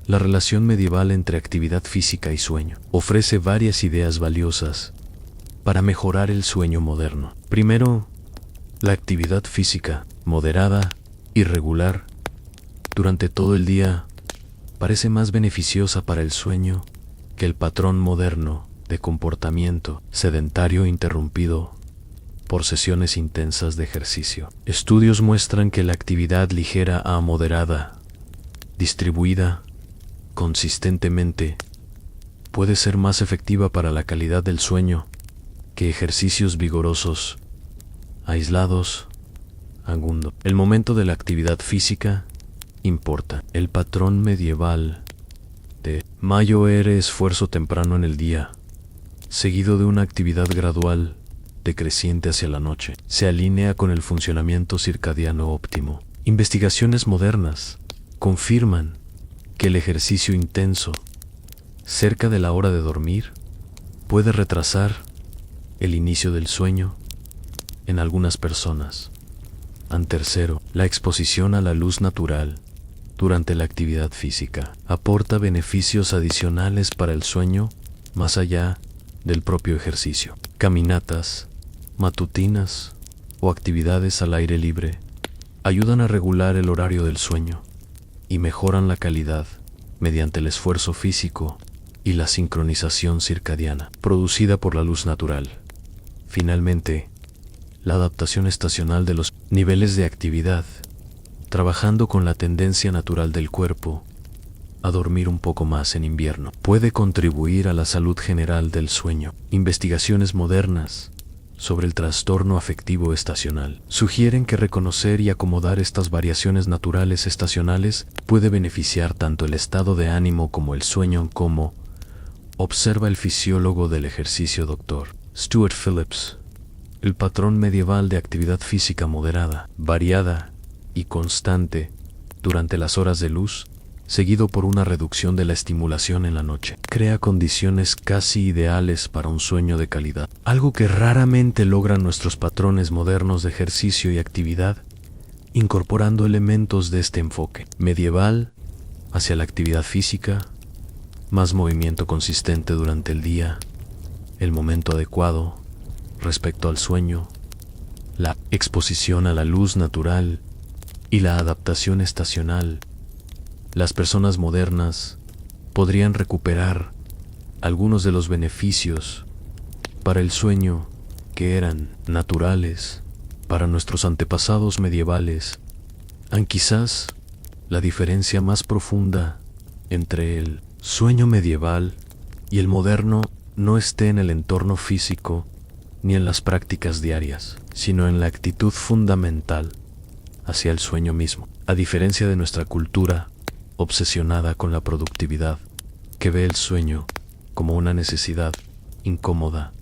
La relación medieval entre actividad física y sueño ofrece varias ideas valiosas para mejorar el sueño moderno. Primero, la actividad física moderada y regular durante todo el día parece más beneficiosa para el sueño que el patrón moderno de comportamiento sedentario interrumpido por sesiones intensas de ejercicio. Estudios muestran que la actividad ligera a moderada, distribuida consistentemente, puede ser más efectiva para la calidad del sueño que ejercicios vigorosos, aislados, agundo. El momento de la actividad física importa. El patrón medieval de mayor esfuerzo temprano en el día, seguido de una actividad gradual decreciente hacia la noche, se alinea con el funcionamiento circadiano óptimo. Investigaciones modernas confirman que el ejercicio intenso cerca de la hora de dormir puede retrasar el inicio del sueño en algunas personas. Tercero, la exposición a la luz natural durante la actividad física aporta beneficios adicionales para el sueño más allá del propio ejercicio. Caminatas matutinas o actividades al aire libre ayudan a regular el horario del sueño y mejoran la calidad mediante el esfuerzo físico y la sincronización circadiana producida por la luz natural. Finalmente, la adaptación estacional de los niveles de actividad, trabajando con la tendencia natural del cuerpo a dormir un poco más en invierno, puede contribuir a la salud general del sueño. Investigaciones modernas sobre el trastorno afectivo estacional sugieren que reconocer y acomodar estas variaciones naturales estacionales puede beneficiar tanto el estado de ánimo como el sueño, como observa el fisiólogo del ejercicio Dr. Stuart Phillips. El patrón medieval de actividad física moderada, variada y constante durante las horas de luz, seguido por una reducción de la estimulación en la noche, crea condiciones casi ideales para un sueño de calidad, algo que raramente logran nuestros patrones modernos de ejercicio y actividad, incorporando elementos de este enfoque medieval hacia la actividad física, más movimiento consistente durante el día, el momento adecuado respecto al sueño, la exposición a la luz natural y la adaptación estacional. Las personas modernas podrían recuperar algunos de los beneficios para el sueño que eran naturales para nuestros antepasados medievales. Quizás la diferencia más profunda entre el sueño medieval y el moderno no esté en el entorno físico ni en las prácticas diarias, sino en la actitud fundamental hacia el sueño mismo. A diferencia de nuestra cultura obsesionada con la productividad, que ve el sueño como una necesidad incómoda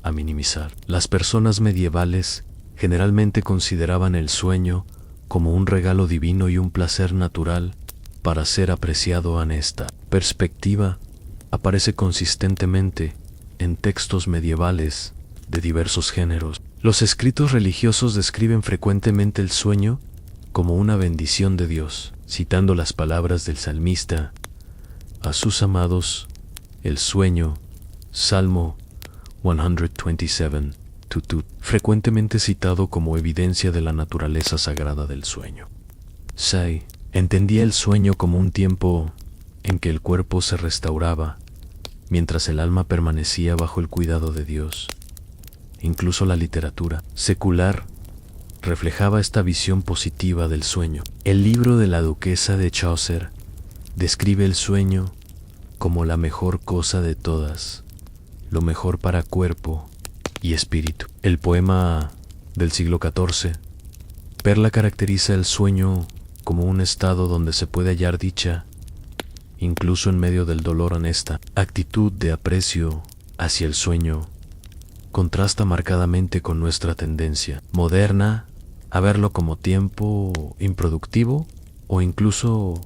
a minimizar, las personas medievales generalmente consideraban el sueño como un regalo divino y un placer natural para ser apreciado. En esta perspectiva aparece consistentemente en textos medievales de diversos géneros. Los escritos religiosos describen frecuentemente el sueño como una bendición de Dios, citando las palabras del salmista a sus amados, el sueño, Salmo 127, frecuentemente citado como evidencia de la naturaleza sagrada del sueño. Say entendía el sueño como un tiempo en que el cuerpo se restauraba, mientras el alma permanecía bajo el cuidado de Dios. Incluso la literatura secular reflejaba esta visión positiva del sueño. El libro de la duquesa de Chaucer describe el sueño como la mejor cosa de todas, lo mejor para cuerpo y espíritu. El poema del siglo XIV, Perla, caracteriza el sueño como un estado donde se puede hallar dicha, incluso en medio del dolor. Honesta actitud de aprecio hacia el sueño contrasta marcadamente con nuestra tendencia moderna a verlo como tiempo improductivo o incluso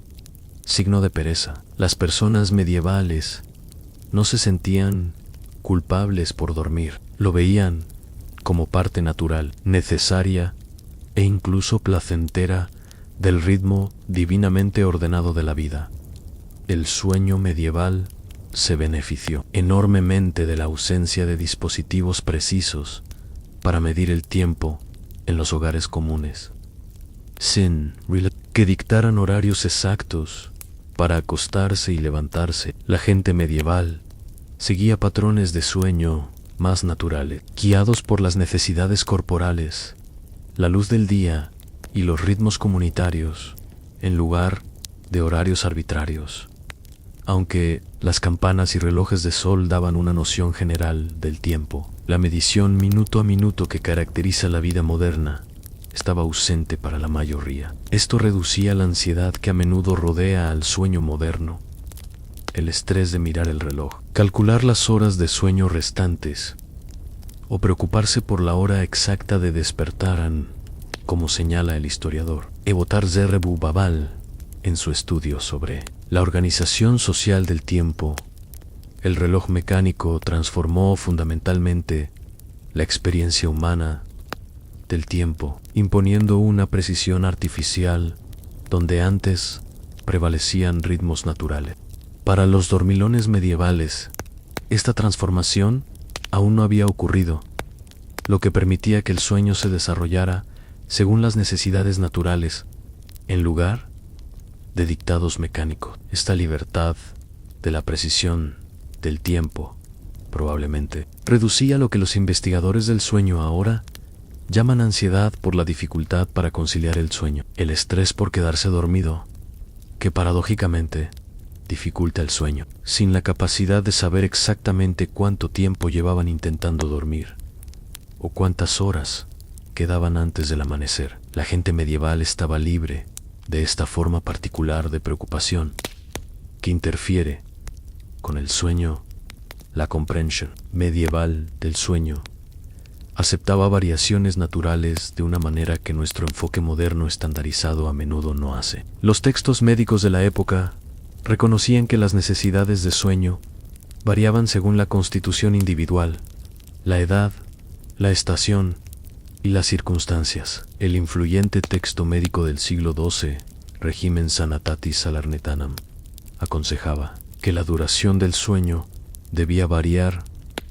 signo de pereza. Las personas medievales no se sentían culpables por dormir, lo veían como parte natural, necesaria e incluso placentera del ritmo divinamente ordenado de la vida. El sueño medieval se benefició enormemente de la ausencia de dispositivos precisos para medir el tiempo en los hogares comunes, sin que dictaran horarios exactos para acostarse y levantarse. La gente medieval seguía patrones de sueño más naturales, guiados por las necesidades corporales, la luz del día y los ritmos comunitarios, en lugar de horarios arbitrarios. Aunque las campanas y relojes de sol daban una noción general del tiempo, la medición minuto a minuto que caracteriza la vida moderna estaba ausente para la mayoría. Esto reducía la ansiedad que a menudo rodea al sueño moderno, el estrés de mirar el reloj, calcular las horas de sueño restantes o preocuparse por la hora exacta de despertar, como señala el historiador Evotar Zerebu Babal en su estudio sobre la organización social del tiempo. El reloj mecánico transformó fundamentalmente la experiencia humana del tiempo, imponiendo una precisión artificial donde antes prevalecían ritmos naturales. Para los dormilones medievales, esta transformación aún no había ocurrido, lo que permitía que el sueño se desarrollara según las necesidades naturales, en lugar de dictados mecánicos. Esta libertad de la precisión del tiempo, probablemente, reducía lo que los investigadores del sueño ahora llaman ansiedad por la dificultad para conciliar el sueño, el estrés por quedarse dormido, que paradójicamente dificulta el sueño. Sin la capacidad de saber exactamente cuánto tiempo llevaban intentando dormir, o cuántas horas quedaban antes del amanecer, la gente medieval estaba libre de esta forma particular de preocupación que interfiere con el sueño. La comprensión medieval del sueño aceptaba variaciones naturales de una manera que nuestro enfoque moderno estandarizado a menudo no hace. Los textos médicos de la época reconocían que las necesidades de sueño variaban según la constitución individual, la edad, la estación y las circunstancias. El influyente texto médico del siglo XII, Regimen Sanitatis Salernitanum, aconsejaba que la duración del sueño debía variar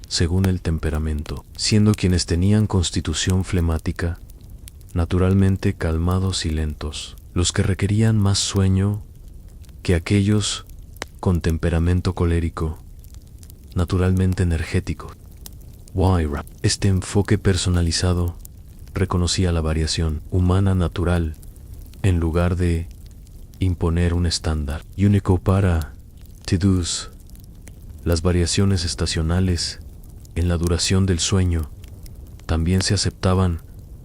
según el temperamento, siendo quienes tenían constitución flemática naturalmente calmados y lentos, los que requerían más sueño que aquellos con temperamento colérico, naturalmente energético. Este enfoque personalizado reconocía la variación humana natural en lugar de imponer un estándar único para todos. Las variaciones estacionales en la duración del sueño también se aceptaban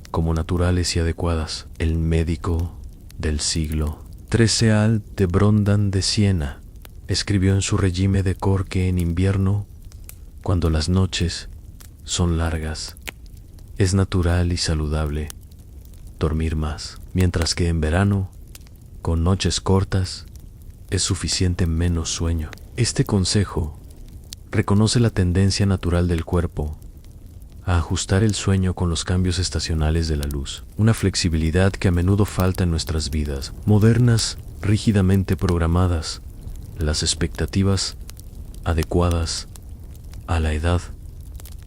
como naturales y adecuadas. El médico del siglo XIII Al de Brondan de Siena escribió en su Regime de Cor que en invierno, cuando las noches son largas, es natural y saludable dormir más, mientras que en verano, con noches cortas, es suficiente menos sueño. Este consejo reconoce la tendencia natural del cuerpo a ajustar el sueño con los cambios estacionales de la luz, una flexibilidad que a menudo falta en nuestras vidas modernas, rígidamente programadas. Las expectativas adecuadas a la edad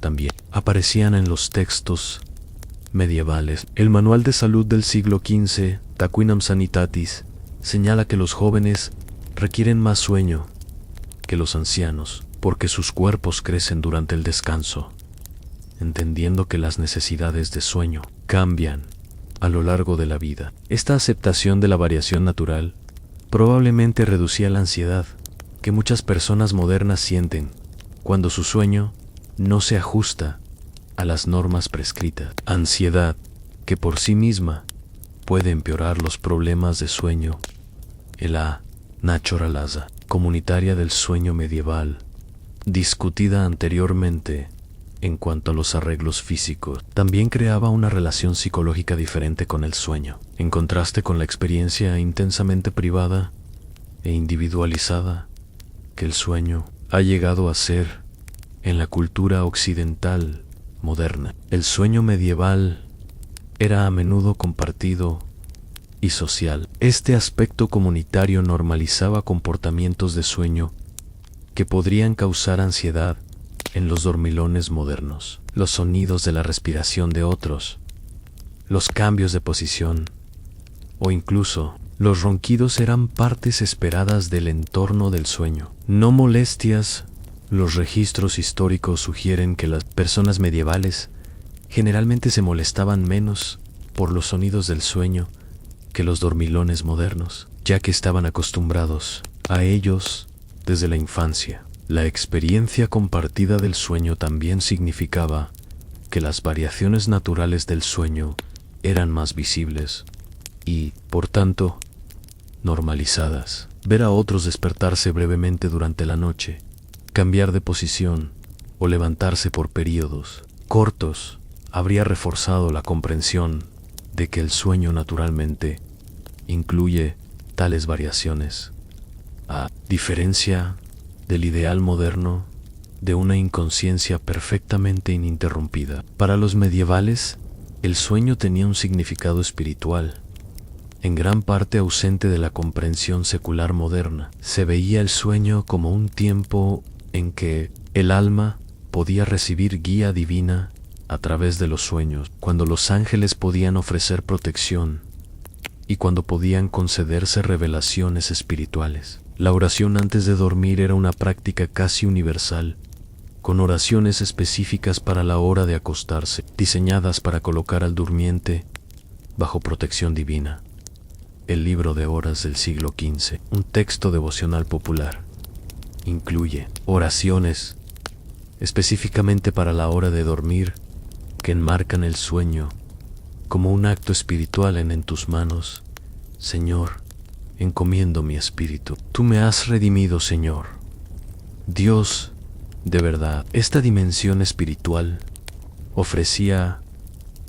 también aparecían en los textos medievales. El Manual de Salud del siglo XV, Taquinam Sanitatis, señala que los jóvenes requieren más sueño que los ancianos, porque sus cuerpos crecen durante el descanso, entendiendo que las necesidades de sueño cambian a lo largo de la vida. Esta aceptación de la variación natural probablemente reducía la ansiedad que muchas personas modernas sienten cuando su sueño no se ajusta a las normas prescritas. Ansiedad que por sí misma puede empeorar los problemas de sueño. La naturaleza comunitaria del sueño medieval, discutida anteriormente en cuanto a los arreglos físicos, también creaba una relación psicológica diferente con el sueño, en contraste con la experiencia intensamente privada e individualizada que el sueño ha llegado a ser en la cultura occidental moderna. El sueño medieval era a menudo compartido y social. Este aspecto comunitario normalizaba comportamientos de sueño que podrían causar ansiedad en los dormilones modernos. Los sonidos de la respiración de otros, los cambios de posición o incluso los ronquidos eran partes esperadas del entorno del sueño. No molestias. Los registros históricos sugieren que las personas medievales generalmente se molestaban menos por los sonidos del sueño que los dormilones modernos, ya que estaban acostumbrados a ellos desde la infancia. La experiencia compartida del sueño también significaba que las variaciones naturales del sueño eran más visibles y, por tanto, normalizadas. Ver a otros despertarse brevemente durante la noche, cambiar de posición o levantarse por periodos cortos habría reforzado la comprensión de que el sueño naturalmente incluye tales variaciones, a diferencia del ideal moderno de una inconsciencia perfectamente ininterrumpida. Para los medievales, el sueño tenía un significado espiritual, en gran parte ausente de la comprensión secular moderna. Se veía el sueño como un tiempo en que el alma podía recibir guía divina a través de los sueños, cuando los ángeles podían ofrecer protección y cuando podían concederse revelaciones espirituales. La oración antes de dormir era una práctica casi universal, con oraciones específicas para la hora de acostarse, diseñadas para colocar al durmiente bajo protección divina. El libro de horas del siglo XV, un texto devocional popular, incluye oraciones específicamente para la hora de dormir que enmarcan el sueño como un acto espiritual. En tus manos, Señor, encomiendo mi espíritu. Tú me has redimido, Señor. Dios, de verdad, esta dimensión espiritual ofrecía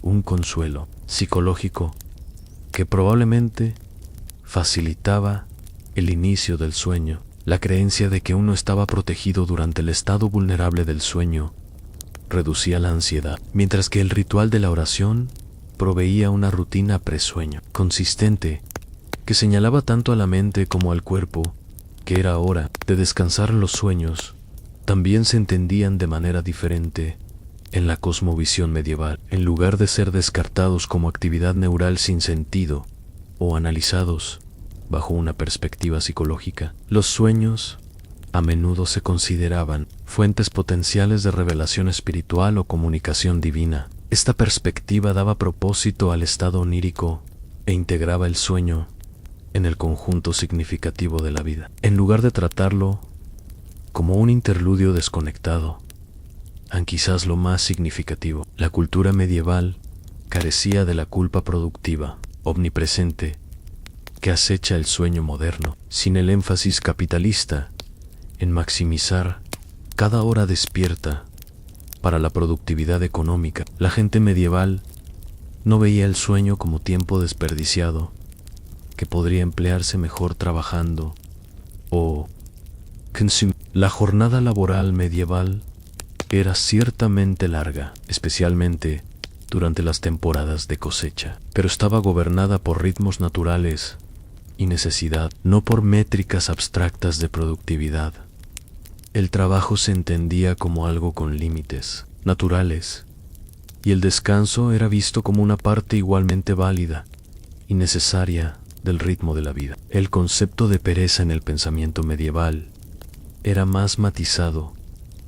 un consuelo psicológico que probablemente facilitaba el inicio del sueño. La creencia de que uno estaba protegido durante el estado vulnerable del sueño reducía la ansiedad, mientras que el ritual de la oración proveía una rutina presueño consistente que señalaba tanto a la mente como al cuerpo que era hora de descansar. Los sueños también se entendían de manera diferente en la cosmovisión medieval. En lugar de ser descartados como actividad neural sin sentido o analizados bajo una perspectiva psicológica, los sueños a menudo se consideraban fuentes potenciales de revelación espiritual o comunicación divina. Esta perspectiva daba propósito al estado onírico e integraba el sueño en el conjunto significativo de la vida, en lugar de tratarlo como un interludio desconectado. Quizás lo más significativo, la cultura medieval carecía de la culpa productiva, omnipresente, que acecha el sueño moderno, sin el énfasis capitalista en maximizar cada hora despierta para la productividad económica. La gente medieval no veía el sueño como tiempo desperdiciado que podría emplearse mejor trabajando o consumiendo. La jornada laboral medieval era ciertamente larga, especialmente durante las temporadas de cosecha, pero estaba gobernada por ritmos naturales y necesidad, no por métricas abstractas de productividad. El trabajo se entendía como algo con límites naturales, y el descanso era visto como una parte igualmente válida y necesaria del ritmo de la vida. El concepto de pereza en el pensamiento medieval era más matizado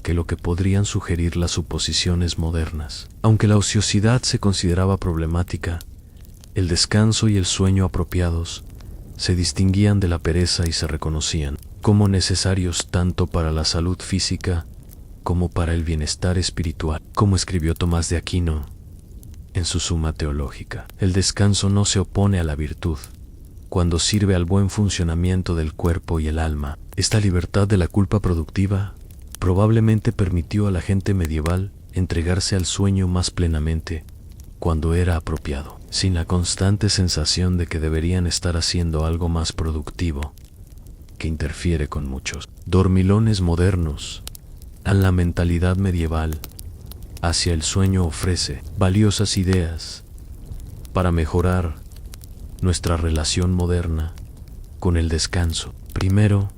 que lo que podrían sugerir las suposiciones modernas. Aunque la ociosidad se consideraba problemática, el descanso y el sueño apropiados se distinguían de la pereza y se reconocían como necesarios tanto para la salud física como para el bienestar espiritual. Como escribió Tomás de Aquino en su Suma Teológica, el descanso no se opone a la virtud cuando sirve al buen funcionamiento del cuerpo y el alma. Esta libertad de la culpa productiva probablemente permitió a la gente medieval entregarse al sueño más plenamente cuando era apropiado, sin la constante sensación de que deberían estar haciendo algo más productivo que interfiere con muchos dormilones modernos. A la mentalidad medieval hacia el sueño ofrece valiosas ideas para mejorar nuestra relación moderna con el descanso. Primero,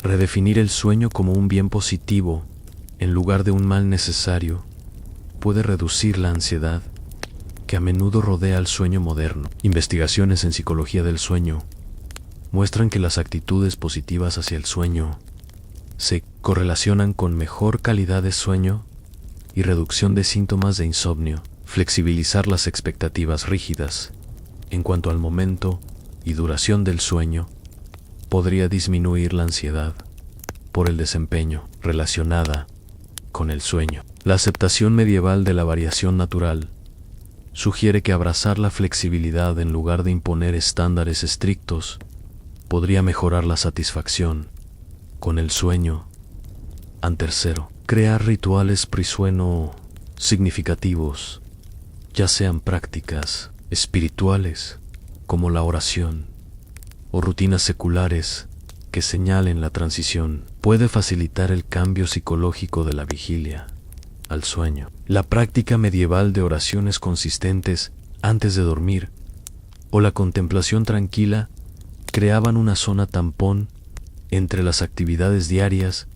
Redefinir el sueño como un bien positivo, en lugar de un mal necesario, puede reducir la ansiedad que a menudo rodea al sueño moderno. Investigaciones en psicología del sueño muestran que las actitudes positivas hacia el sueño se correlacionan con mejor calidad de sueño y reducción de síntomas de insomnio. Flexibilizar las expectativas rígidas en cuanto al momento y duración del sueño podría disminuir la ansiedad por el desempeño relacionada con el sueño. La aceptación medieval de la variación natural sugiere que abrazar la flexibilidad en lugar de imponer estándares estrictos podría mejorar la satisfacción con el sueño. Tercero, crear rituales pre-sueño significativos, ya sean prácticas espirituales como la oración o rutinas seculares que señalen la transición, puede facilitar el cambio psicológico de la vigilia al sueño. La práctica medieval de oraciones consistentes antes de dormir o la contemplación tranquila creaban una zona tampón entre las actividades diarias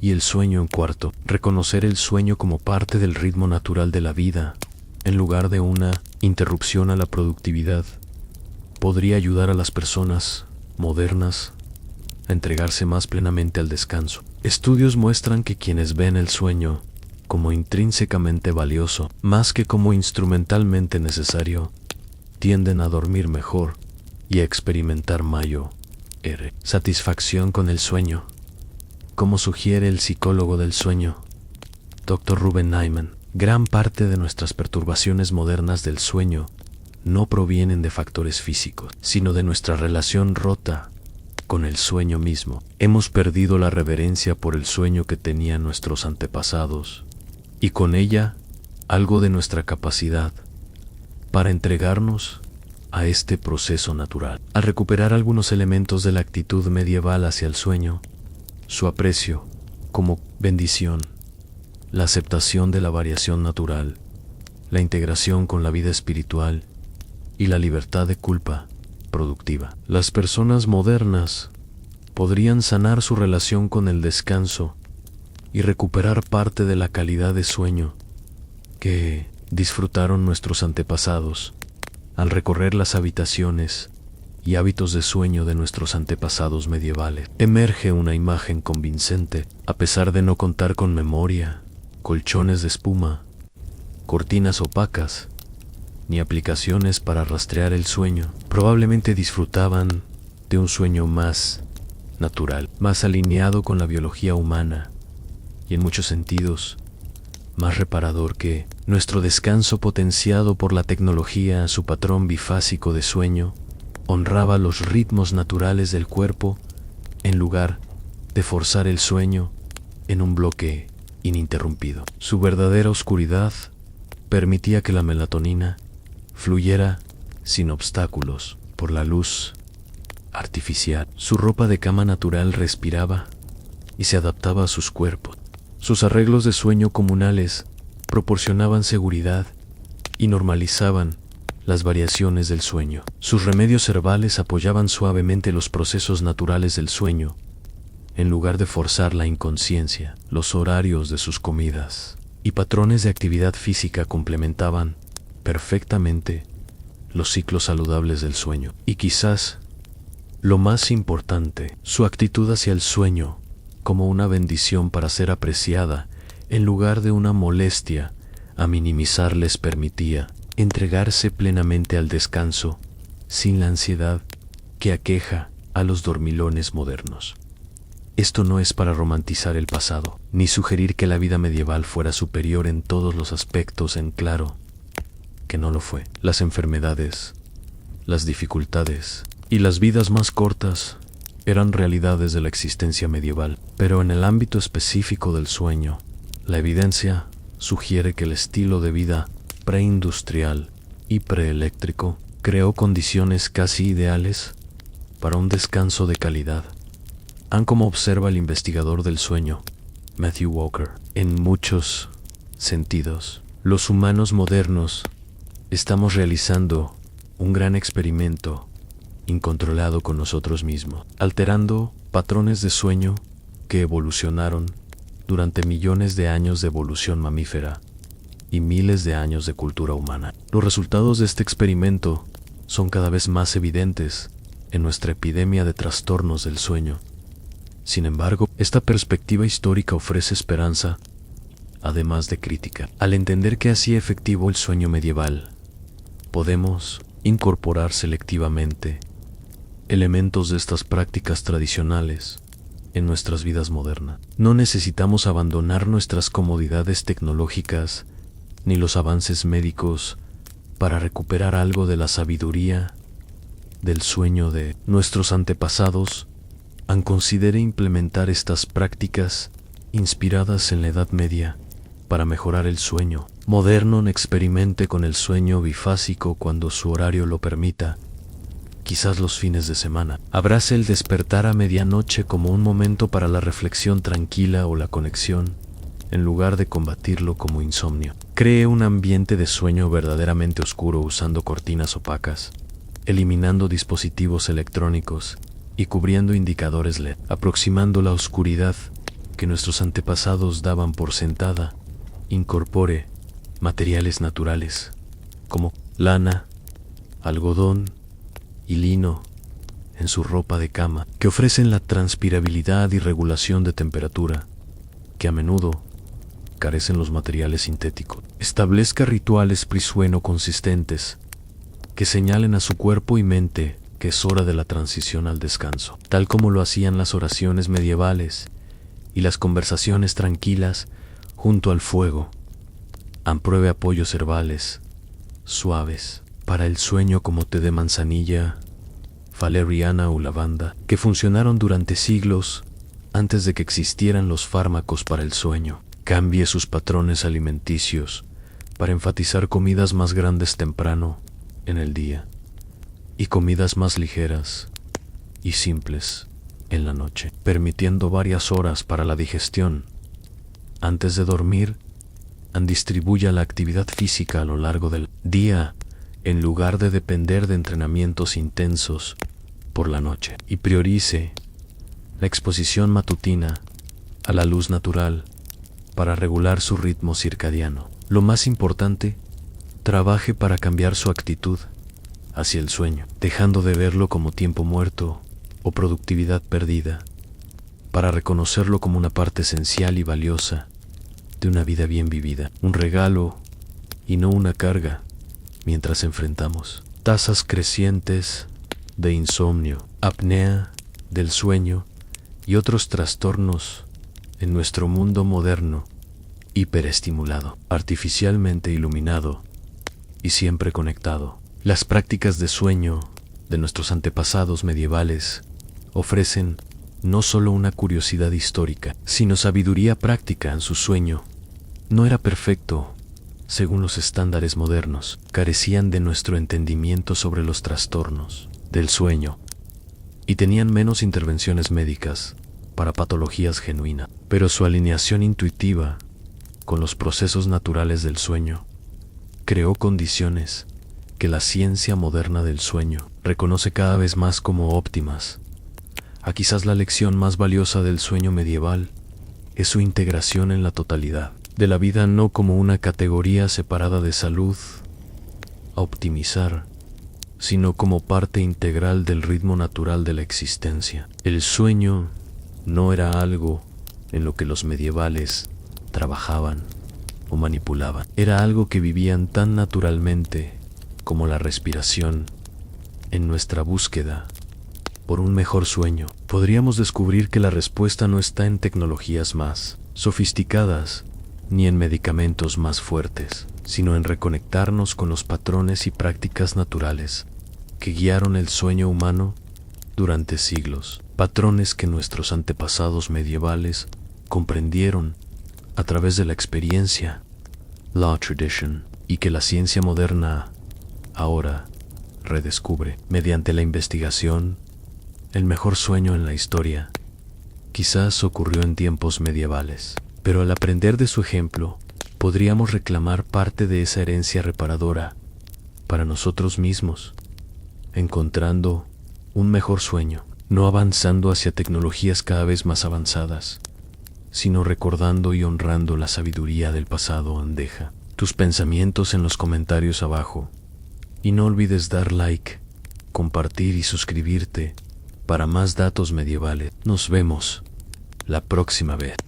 y el sueño en cuarto. Reconocer el sueño como parte del ritmo natural de la vida, en lugar de una interrupción a la productividad, podría ayudar a las personas modernas a entregarse más plenamente al descanso. Estudios muestran que quienes ven el sueño como intrínsecamente valioso, más que como instrumentalmente necesario, tienden a dormir mejor y a experimentar mayor satisfacción con el sueño, como sugiere el psicólogo del sueño, Dr. Ruben Nyman. Gran parte de nuestras perturbaciones modernas del sueño no provienen de factores físicos, sino de nuestra relación rota con el sueño mismo. Hemos perdido la reverencia por el sueño que tenían nuestros antepasados, y con ella algo de nuestra capacidad para entregarnos a este proceso natural. Al recuperar algunos elementos de la actitud medieval hacia el sueño, su aprecio como bendición, la aceptación de la variación natural, la integración con la vida espiritual y la libertad de culpa productiva. Las personas modernas podrían sanar su relación con el descanso y recuperar parte de la calidad de sueño que disfrutaron nuestros antepasados al recorrer las habitaciones y hábitos de sueño de nuestros antepasados medievales. Emerge una imagen convincente, a pesar de no contar con memoria, colchones de espuma, cortinas opacas, ni aplicaciones para rastrear el sueño. Probablemente disfrutaban de un sueño más natural, más alineado con la biología humana y en muchos sentidos más reparador que nuestro descanso potenciado por la tecnología. Su patrón bifásico de sueño honraba los ritmos naturales del cuerpo en lugar de forzar el sueño en un bloque ininterrumpido. Su verdadera oscuridad permitía que la melatonina fluyera sin obstáculos por la luz artificial. Su ropa de cama natural respiraba y se adaptaba a sus cuerpos. Sus arreglos de sueño comunales proporcionaban seguridad y normalizaban las variaciones del sueño. Sus remedios herbales apoyaban suavemente los procesos naturales del sueño, en lugar de forzar la inconsciencia. Los horarios de sus comidas y patrones de actividad física complementaban perfectamente los ciclos saludables del sueño. Y quizás, lo más importante, su actitud hacia el sueño como una bendición para ser apreciada en lugar de una molestia a minimizar les permitía entregarse plenamente al descanso sin la ansiedad que aqueja a los dormilones modernos. Esto no es para romantizar el pasado, ni sugerir que la vida medieval fuera superior en todos los aspectos. En claro que no lo fue. Las enfermedades, las dificultades y las vidas más cortas eran realidades de la existencia medieval, pero en el ámbito específico del sueño, la evidencia sugiere que el estilo de vida preindustrial y preeléctrico creó condiciones casi ideales para un descanso de calidad. Como observa el investigador del sueño, Matthew Walker, en muchos sentidos, los humanos modernos estamos realizando un gran experimento incontrolado con nosotros mismos, alterando patrones de sueño que evolucionaron durante millones de años de evolución mamífera y miles de años de cultura humana. Los resultados de este experimento son cada vez más evidentes en nuestra epidemia de trastornos del sueño. Sin embargo, esta perspectiva histórica ofrece esperanza, además de crítica. Al entender que hacía efectivo el sueño medieval, podemos incorporar selectivamente elementos de estas prácticas tradicionales en nuestras vidas modernas. No necesitamos abandonar nuestras comodidades tecnológicas ni los avances médicos para recuperar algo de la sabiduría del sueño de nuestros antepasados. Considere implementar estas prácticas inspiradas en la Edad Media para mejorar el sueño moderno. Experimente con el sueño bifásico cuando su horario lo permita, quizás los fines de semana. Abrace el despertar a medianoche como un momento para la reflexión tranquila o la conexión, en lugar de combatirlo como insomnio. Cree un ambiente de sueño verdaderamente oscuro usando cortinas opacas, eliminando dispositivos electrónicos y cubriendo indicadores LED, aproximando la oscuridad que nuestros antepasados daban por sentada. Incorpore materiales naturales como lana, algodón y lino en su ropa de cama, que ofrecen la transpirabilidad y regulación de temperatura que a menudo carecen los materiales sintéticos. Establezca rituales pre-sueño consistentes que señalen a su cuerpo y mente que es hora de la transición al descanso, tal como lo hacían las oraciones medievales y las conversaciones tranquilas junto al fuego. Pruebe apoyos herbales suaves para el sueño como té de manzanilla, valeriana o lavanda, que funcionaron durante siglos antes de que existieran los fármacos para el sueño. Cambie sus patrones alimenticios para enfatizar comidas más grandes temprano en el día y comidas más ligeras y simples en la noche, permitiendo varias horas para la digestión. Antes de dormir, distribuya la actividad física a lo largo del día en lugar de depender de entrenamientos intensos por la noche, y priorice la exposición matutina a la luz natural para regular su ritmo circadiano. Lo más importante, trabaje para cambiar su actitud hacia el sueño, dejando de verlo como tiempo muerto o productividad perdida, para reconocerlo como una parte esencial y valiosa de una vida bien vivida, un regalo y no una carga, mientras enfrentamos tasas crecientes de insomnio, apnea del sueño y otros trastornos en nuestro mundo moderno, hiperestimulado, artificialmente iluminado y siempre conectado. Las prácticas de sueño de nuestros antepasados medievales ofrecen no solo una curiosidad histórica, sino sabiduría práctica. En su sueño no era perfecto según los estándares modernos, carecían de nuestro entendimiento sobre los trastornos del sueño y tenían menos intervenciones médicas para patologías genuinas, pero su alineación intuitiva con los procesos naturales del sueño creó condiciones que la ciencia moderna del sueño reconoce cada vez más como óptimas. Quizás la lección más valiosa del sueño medieval es su integración en la totalidad de la vida, no como una categoría separada de salud a optimizar, sino como parte integral del ritmo natural de la existencia. El sueño no era algo en lo que los medievales trabajaban o manipulaban. Era algo que vivían tan naturalmente como la respiración. En nuestra búsqueda por un mejor sueño, podríamos descubrir que la respuesta no está en tecnologías más sofisticadas ni en medicamentos más fuertes, sino en reconectarnos con los patrones y prácticas naturales que guiaron el sueño humano durante siglos, patrones que nuestros antepasados medievales comprendieron a través de la experiencia, la tradition, y que la ciencia moderna ahora redescubre mediante la investigación. El mejor sueño en la historia quizás ocurrió en tiempos medievales, pero al aprender de su ejemplo, podríamos reclamar parte de esa herencia reparadora para nosotros mismos, encontrando un mejor sueño, no avanzando hacia tecnologías cada vez más avanzadas, sino recordando y honrando la sabiduría del pasado. Deja tus pensamientos en los comentarios abajo y no olvides dar like, compartir y suscribirte para más datos medievales. Nos vemos la próxima vez.